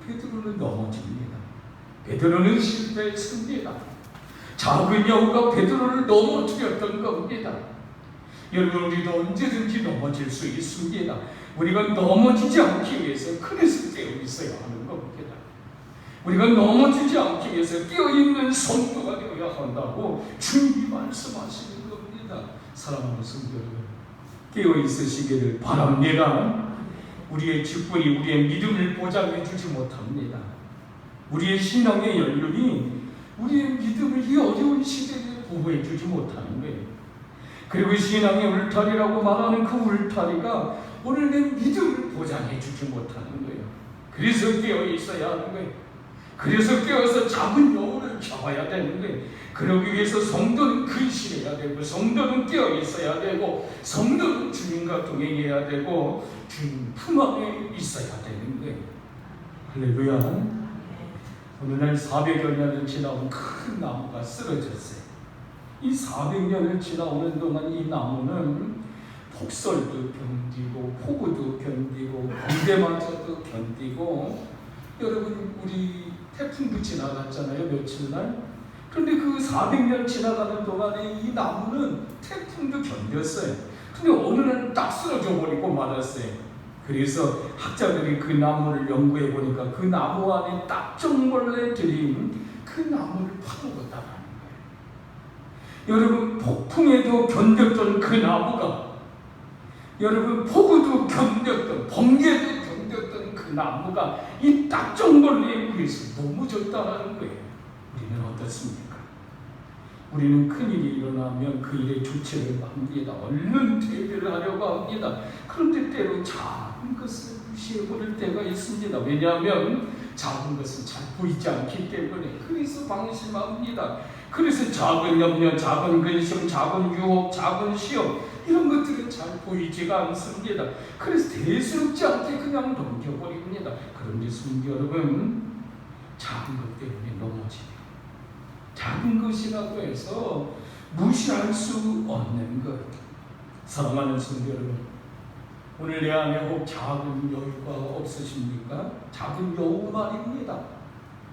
베드로는 넘어집니다. 베드로는 실패했습니다. 작은 여우가 베드로를 넘어뜨렸던 겁니다. 여러분, 우리도 언제든지 넘어질 수 있습니다. 우리가 넘어지지 않기 위해서 그래서 깨어 있어야 하는 겁니다. 우리가 넘어지지 않기 위해서 깨어있는 성도가 되어야 한다고 주님이 말씀하시는 겁니다. 사랑하는 성도 여러분, 깨어 있으시기를 바랍니다. 우리의 직분이 우리의 믿음을 보장해 주지 못합니다. 우리의 신앙의 연륜이 우리의 믿음을 이 어려운 시대에 보호해 주지 못하는 거예요. 그리고 신앙의 울타리라고 말하는 그 울타리가 오늘 내 믿음을 보장해 주지 못하는 거예요. 그래서 깨어 있어야 하는 거예요. 그래서 깨어서 작은 여우를 잡아야 되는 거예요. 그러기 위해서 성도는 근신해야 되고, 성도는 깨어 있어야 되고, 성도는 주님과 동행해야 되고, 주님 품 안에 있어야 되는 거예요. 할렐루야. 오늘날 400여 년을 지나온 큰 나무가 쓰러졌어요. 이 400년을 지나오는 동안 이 나무는 폭설도 견디고 폭우도 견디고 번개마저도 견디고, 여러분, 우리 태풍도 지나갔잖아요, 며칠 날. 그런데 그 400년 지나가는 동안에 이 나무는 태풍도 견뎠어요. 근데 어느 날 딱 쓰러져 버리고 말았어요. 그래서 학자들이 그 나무를 연구해 보니까 그 나무 안에 딱정벌레 들인 그 나무를 파먹었다라는 거예요. 여러분, 폭풍에도 견뎠던 그 나무가, 여러분, 폭우도 견뎠던, 번개도 견뎠던 그 나무가 이 딱정벌레에 의해서 넘어졌다는 거예요. 우리는 어떻습니까? 우리는 큰일이 일어나면 그 일에 조치를 합니다. 얼른 대비를 하려고 합니다. 그런데 때로 작은 것을 무시해버릴 때가 있습니다. 왜냐하면 작은 것은 잘 보이지 않기 때문에. 그래서 방심합니다. 그래서 작은 염려, 작은 근심, 작은 유혹, 작은 시험, 이런 것들은 잘 보이지가 않습니다. 그래서 대수롭지 않게 그냥 넘겨버립니다. 그런데 성도 여러분, 작은 것 때문에 넘어집니다. 작은 것이라고 해서 무시할 수 없는 것. 사랑하는 성도 여러분, 오늘 내 안에 혹 작은 여유가 없으십니까? 작은 여우 말입니다.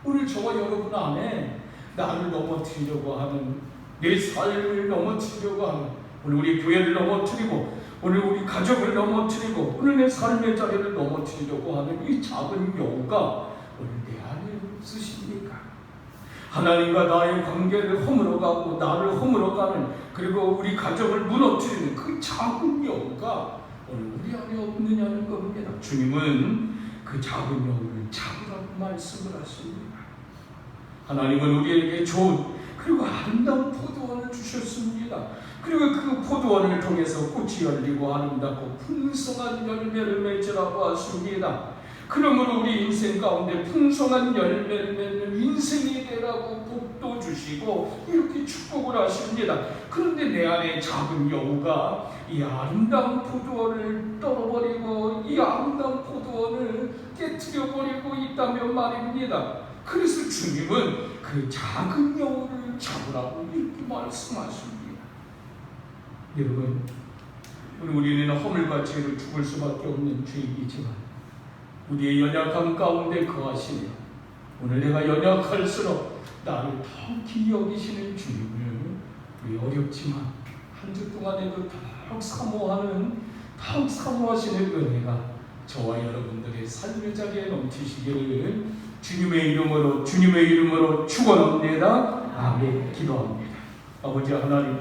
오늘 저와 여러분 안에 나를 넘어뜨리려고 하는, 내 삶을 넘어뜨리려고 하는, 오늘 우리 교회를 넘어뜨리고, 오늘 우리 가족을 넘어뜨리고, 오늘 내 삶의 자리를 넘어뜨리려고 하는 이 작은 여우가 오늘 내 안에 없으십니까? 하나님과 나의 관계를 허물어가고 나를 허물어가는, 그리고 우리 가정을 무너뜨리는 그 작은 여우가 오늘 우리 안에 없느냐는 겁니다. 주님은 그 작은 여우를 잡으라고 말씀을 하십니다. 하나님은 우리에게 좋은 그리고 아름다운 포도원을 주셨습니다. 그리고 그 포도원을 통해서 꽃이 열리고 아름답고 풍성한 열매를 맺으라고 하십니다. 그러므로 우리 인생 가운데 풍성한 열매를 맺는 인생이 되라고 복도 주시고 이렇게 축복을 하십니다. 그런데 내 안에 작은 여우가 이 아름다운 포도원을 떨어버리고 이 아름다운 포도원을 깨트려버리고 있다면 말입니다. 그래서 주님은 그 작은 여우를 잡으라고 이렇게 말씀하십니다. 여러분, 우리는 허물과 죄로 죽을 수밖에 없는 죄이지만 우리의 연약함 가운데 거하시며 오늘 내가 연약할수록 나를 더 기이 여기시는 주님을 우리 어렵지만 한 주 동안에도 더욱 사모하시는 은혜가 저와 여러분들의 삶의 자리에 넘치시기를 주님의 이름으로 축원합니다. 아멘. 기도합니다. 아버지 하나님,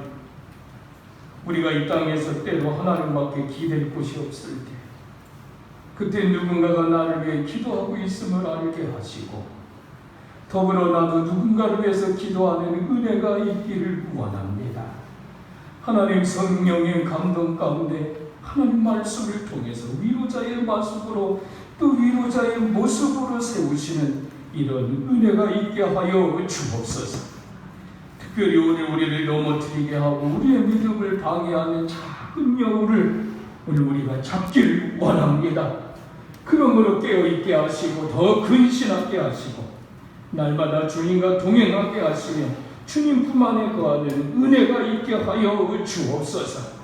우리가 이 땅에서 때로 하나님밖에 기댈 곳이 없을 때 그때 누군가가 나를 위해 기도하고 있음을 알게 하시고 더불어 나도 누군가를 위해서 기도하는 은혜가 있기를 원합니다. 하나님 성령의 감동 가운데 하나님 말씀을 통해서 위로자의 모습으로 또 위로자의 모습으로 세우시는 이런 은혜가 있게 하여 주옵소서. 특별히 우리를 넘어뜨리게 하고 우리의 믿음을 방해하는 작은 여우를 오늘 우리가 잡길 원합니다. 그러므로 깨어있게 하시고 더 근신하게 하시고 날마다 주님과 동행하게 하시며 주님 품 안에 거하는 은혜가 있게 하여 주옵소서.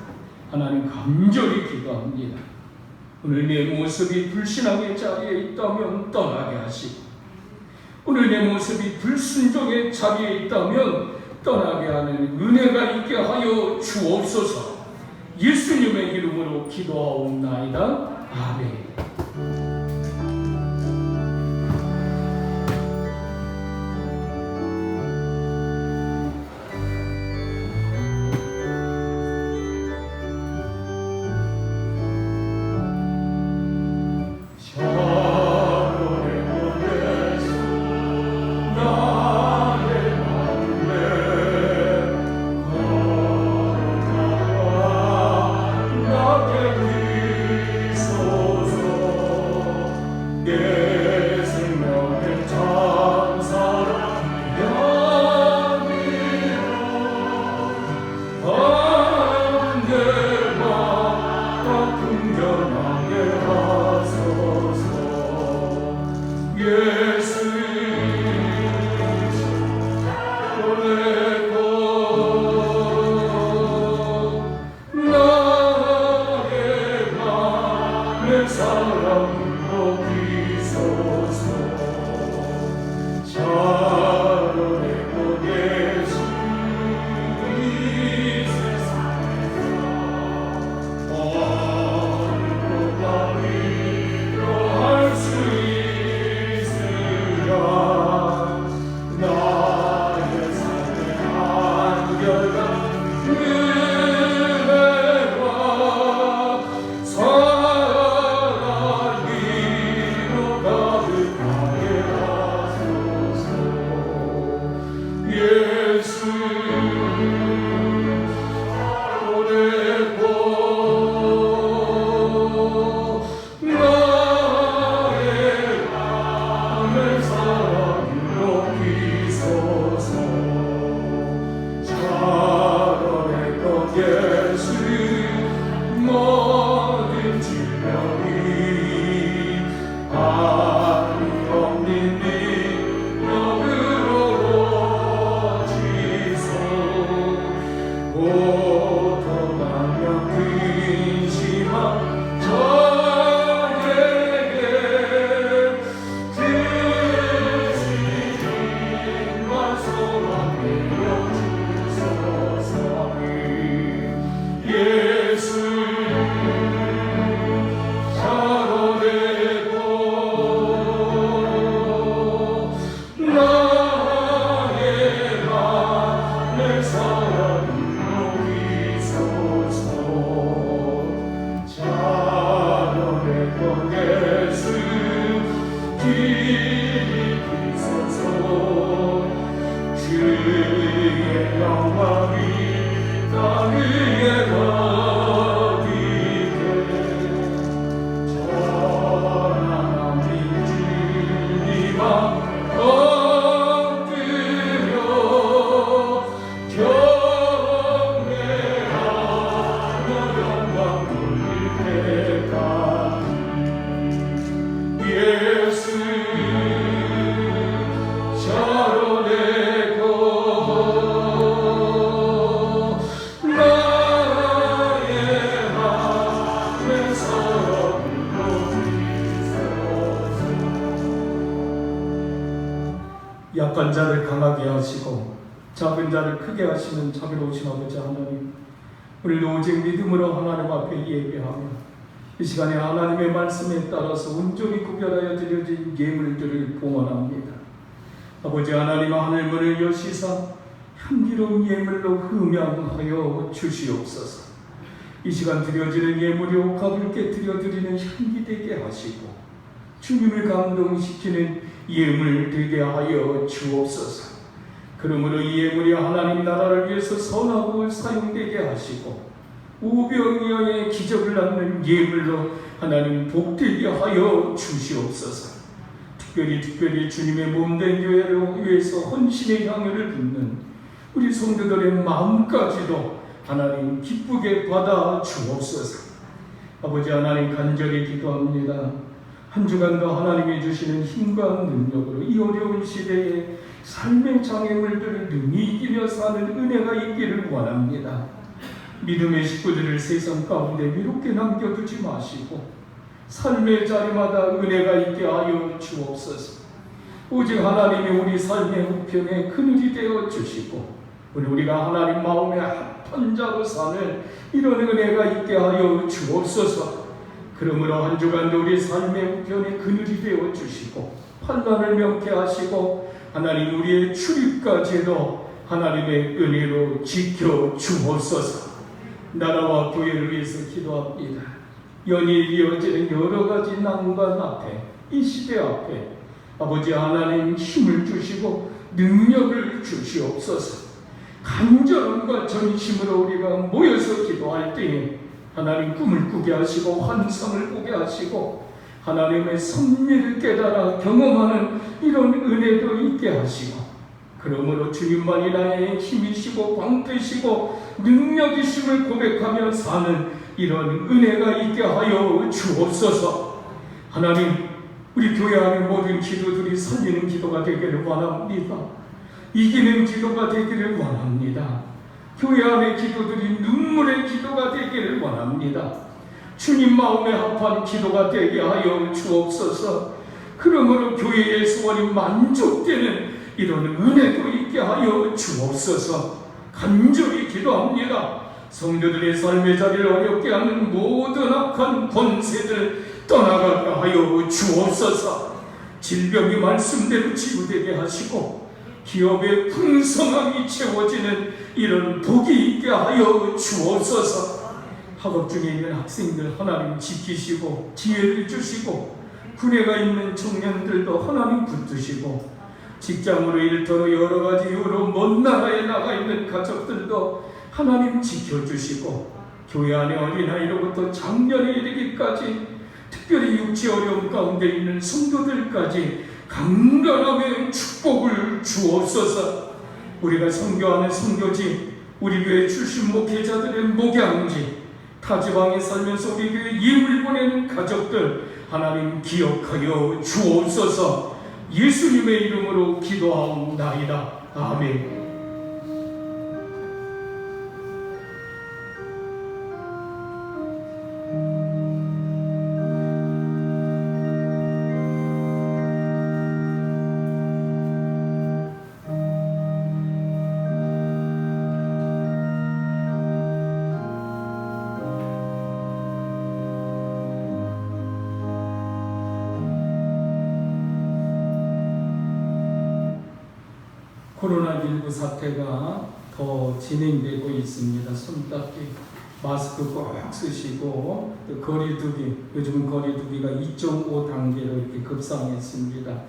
하나님 간절히 기도합니다. 오늘 내 모습이 불신앙의 자리에 있다면 떠나게 하시고 오늘 내 모습이 불순종의 자리에 있다면 떠나게 하는 은혜가 있게 하여 주옵소서. 예수님의 이름으로 기도하옵나이다. 아멘. 나게 비소서 약한 자를 강하게 하시고 작은 자를 크게 하시는 자비로우신 아버지 하나님, 우리도 오직 믿음으로 하나님 앞에 예배하며 이 시간에 하나님의 말씀에 따라서 온전히 구별하여 드려진 예물들을 봉헌합니다. 아버지 하나님, 하늘문을 여시사 향기로운 예물로 흠양하여 주시옵소서. 이 시간 드려지는 예물이 옥합을께 드려드리는 향기 되게 하시고 주님을 감동시키는 예물 되게 하여 주옵소서. 그러므로 이 예물이 하나님 나라를 위해서 선하고 사용되게 하시고 우병이어의 기적을 낳는 예물로 하나님 복되게 하여 주시옵소서. 특별히 주님의 몸된 교회를 위해서 헌신의 향유를 붓는 우리 성도들의 마음까지도 하나님 기쁘게 받아 주옵소서. 아버지 하나님, 간절히 기도합니다. 한 주간도 하나님이 주시는 힘과 능력으로 이 어려운 시대에 삶의 장애물들을 능히 이기며 사는 은혜가 있기를 원합니다. 믿음의 식구들을 세상 가운데 외롭게 남겨두지 마시고 삶의 자리마다 은혜가 있게 하여 주옵소서. 오직 하나님이 우리 삶의 우편에 그늘이 되어 주시고 우리가 하나님 마음에 합한 자로 사는 이런 은혜가 있게 하여 주옵소서. 그러므로 한 주간도 우리 삶의 우편에 그늘이 되어 주시고 환난을 명쾌하시고 하나님 우리의 출입까지도 하나님의 은혜로 지켜 주옵소서. 나라와 교회를 위해서 기도합니다. 연일 이어지는 여러 가지 난관 앞에, 이 시대 앞에 아버지 하나님 힘을 주시고 능력을 주시옵소서. 간절함과 전심으로 우리가 모여서 기도할 때에 하나님 꿈을 꾸게 하시고 환상을 꾸게 하시고 하나님의 섭리를 깨달아 경험하는 이런 은혜도 있게 하시고, 그러므로 주님만이 나의 힘이시고 광대시고 능력이심을 고백하며 사는 이런 은혜가 있게 하여 주옵소서. 하나님, 우리 교회 안의 모든 기도들이 살리는 기도가 되기를 원합니다. 이기는 기도가 되기를 원합니다. 교회 안의 기도들이 눈물의 기도가 되기를 원합니다. 주님 마음에 합한 기도가 되게 하여 주옵소서. 그러므로 교회의 소원이 만족되는 이런 은혜도 있게 하여 주옵소서. 간절히 기도합니다. 성도들의 삶의 자리를 어렵게 하는 모든 악한 권세들 떠나가게 하여 주옵소서. 질병이 말씀대로 치유되게 하시고 기업의 풍성함이 채워지는 이런 복이 있게 하여 주옵소서. 학업 중에 있는 학생들 하나님 지키시고 지혜를 주시고, 군에가 있는 청년들도 하나님 붙드시고, 직장으로 일터로 여러 가지 이유로 먼 나라에 나가 있는 가족들도 하나님 지켜주시고, 교회 안의 어린아이로부터 장년에 이르기까지 특별히 육체 어려움 가운데 있는 성도들까지 강건함의 축복을 주옵소서. 우리가 선교하는 선교지, 우리 교회 출신 목회자들의 목양지, 타지방에 살면서 우리 교회 예물 보내는 가족들 하나님 기억하여 주옵소서. 예수님의 이름으로 기도하옵나이다. 아멘. 코로나19 사태가 더 진행되고 있습니다. 손 닦기, 마스크 꼭 쓰시고, 또 거리두기, 요즘은 거리두기가 2.5 단계로 이렇게 급상했습니다.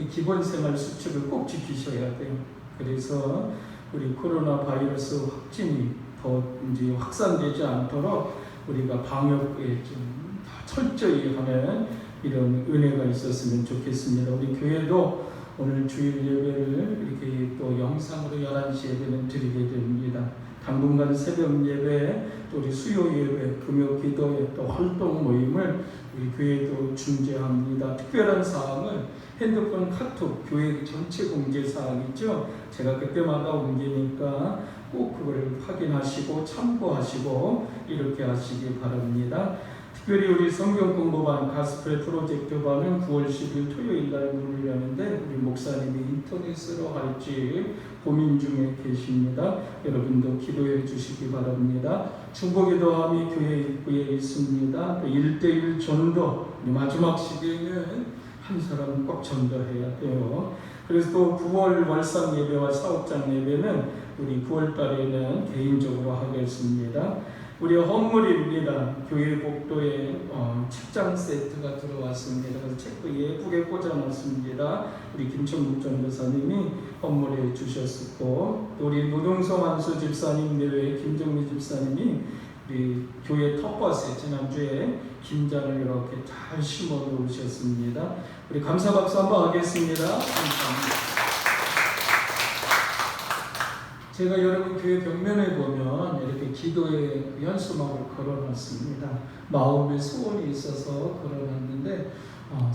기본 생활 수칙을 꼭 지키셔야 돼요. 그래서 우리 코로나 바이러스 확진이 더 이제 확산되지 않도록 우리가 방역에 좀 철저히 하는 이런 은혜가 있었으면 좋겠습니다. 우리 교회도 오늘 주일 예배를 이렇게 또 영상으로 11시 예배는 드리게 됩니다. 당분간 새벽 예배, 또 우리 수요 예배, 금요 기도회, 또 활동 모임을 우리 교회도 중재합니다. 특별한 사항은 핸드폰 카톡, 교회 전체 공개 사항이죠. 제가 그때마다 옮기니까 꼭 그걸 확인하시고 참고하시고 이렇게 하시기 바랍니다. 특별히 우리 성경 공부반 가스펠 프로젝트반은 9월 10일 토요일 날 문을 여는데 우리 목사님이 인터넷으로 할지 고민 중에 계십니다. 여러분도 기도해 주시기 바랍니다. 중보기도함이 교회 입구에 있습니다. 또 1대1 전도, 마지막 시기에는 한 사람은 꼭 전도해야 돼요. 그래서 또 9월 월상 예배와 사업장 예배는 우리 9월 달에는 개인적으로 하겠습니다. 우리 헌물입니다. 교회 복도에 책장 세트가 들어왔습니다. 그래서 책도 예쁘게 꽂아놨습니다. 우리 김천국 전도사님이 헌물해 주셨고, 또 우리 노동성 안수 집사님 내외 김정미 집사님이 우리 교회 텃밭에 지난주에 김장을 이렇게 잘 심어 놓으셨습니다. 우리 감사 박수 한번 하겠습니다. 감사합니다. 제가 여러분 교회 벽면에 보면 이렇게 기도의 현수막을 걸어놨습니다. 마음의 소원이 있어서 걸어놨는데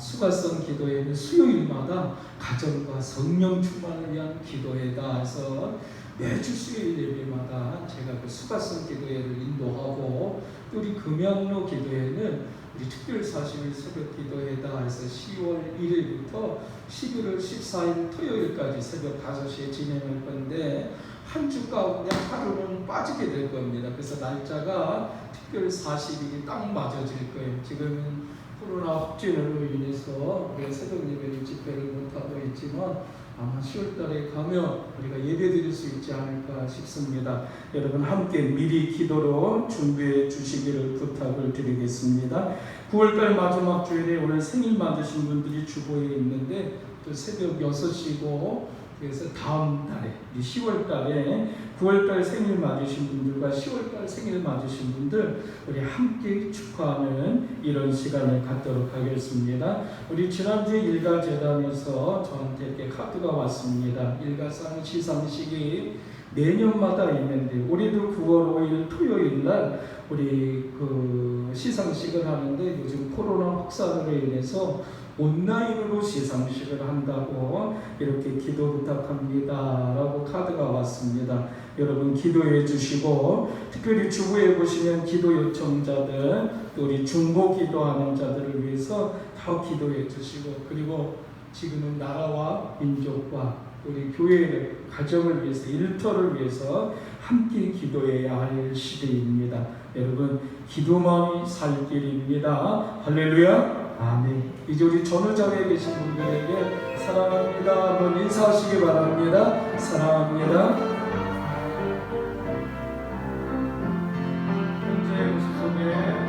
수가성 기도회는 수요일마다 가정과 성령 충만을 위한 기도회다 해서 매주 수요일 예배마다 제가 그 수가성 기도회를 인도하고, 또 우리 금양로 기도회는 우리 특별 40일 새벽 기도회다 해서 10월 1일부터 11월 14일 토요일까지 새벽 5시에 진행할 건데, 한 주 가운데 하루는 빠지게 될 겁니다. 그래서 날짜가 특별 40일이 딱 맞아질 거예요. 지금은 코로나 확진으로 인해서 우리가 새벽 예배를 집회를 못하고 있지만 아마 10월 달에 가면 우리가 예배 드릴 수 있지 않을까 싶습니다. 여러분 함께 미리 기도로 준비해 주시기를 부탁을 드리겠습니다. 9월달 마지막 주일에 오늘 생일 맞으신 분들이 주보에 있는데, 또 새벽 6시고 그래서 다음 달에 10월 달에 9월 달 생일 맞으신 분들과 10월 달 생일 맞으신 분들 우리 함께 축하하는 이런 시간을 갖도록 하겠습니다. 우리 지난주에 일가재단에서 저한테 이렇게 카드가 왔습니다. 일가상 시상식이 내년마다 있는데 올해도 9월 5일 토요일 날 우리 그 시상식을 하는데, 요즘 코로나 확산으로 인해서 온라인으로 시상식을 한다고 이렇게 기도 부탁합니다 라고 카드가 왔습니다. 여러분 기도해 주시고, 특별히 주부에 보시면 기도 요청자들, 또 우리 중보 기도하는 자들을 위해서 더 기도해 주시고, 그리고 지금은 나라와 민족과 우리 교회의 가정을 위해서, 일터를 위해서 함께 기도해야 할 시대입니다. 여러분 기도만이 살 길입니다. 할렐루야. 아멘. 이제 우리 전후장에 계신 분들에게 사랑합니다 한번 인사하시기 바랍니다. 사랑합니다. 현재 모습 속에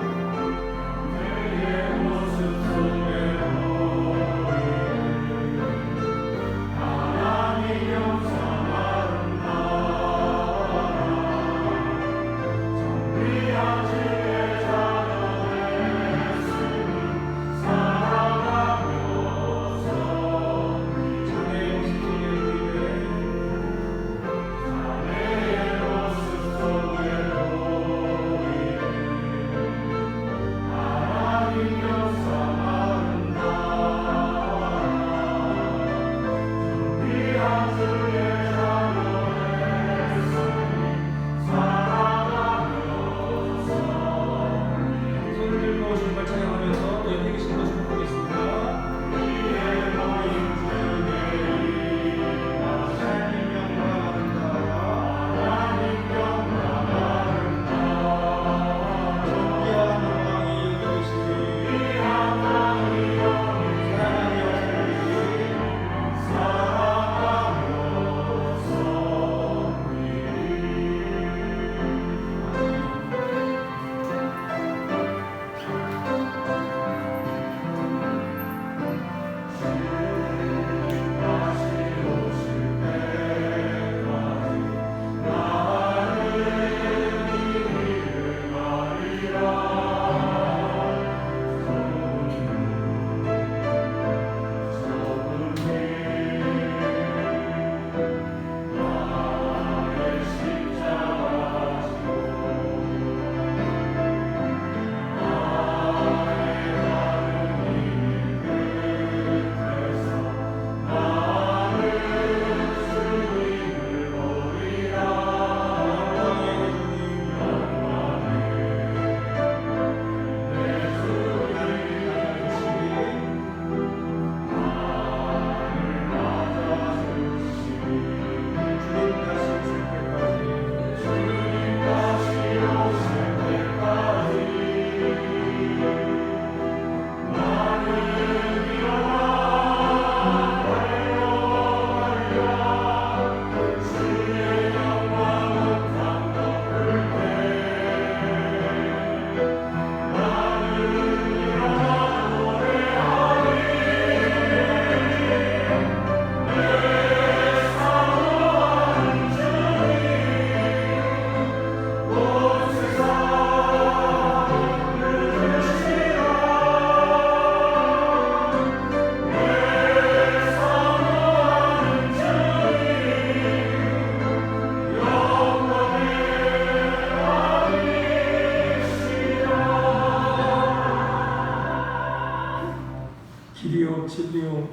의요 진리요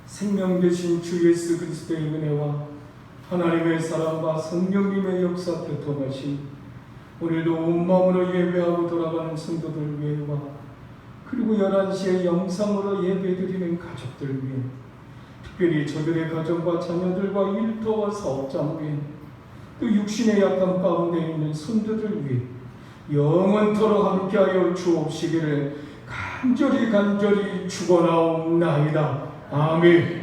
생명 되신 주 예수 그리스도의 은혜와 하나님의 사랑과 성령님의 역사 교통하심 오늘도 온 마음으로 예배하고 돌아가는 성도들 위해와 그리고 11시에 영상으로 예배드리는 가족들 위해 특별히 저들의 가정과 자녀들과 일터와 사업장 위해 또 육신의 약한 가운데 있는 손들을 위해 영원토록 함께하여 주옵시기를 간절히 축원하옵나이다. 아멘.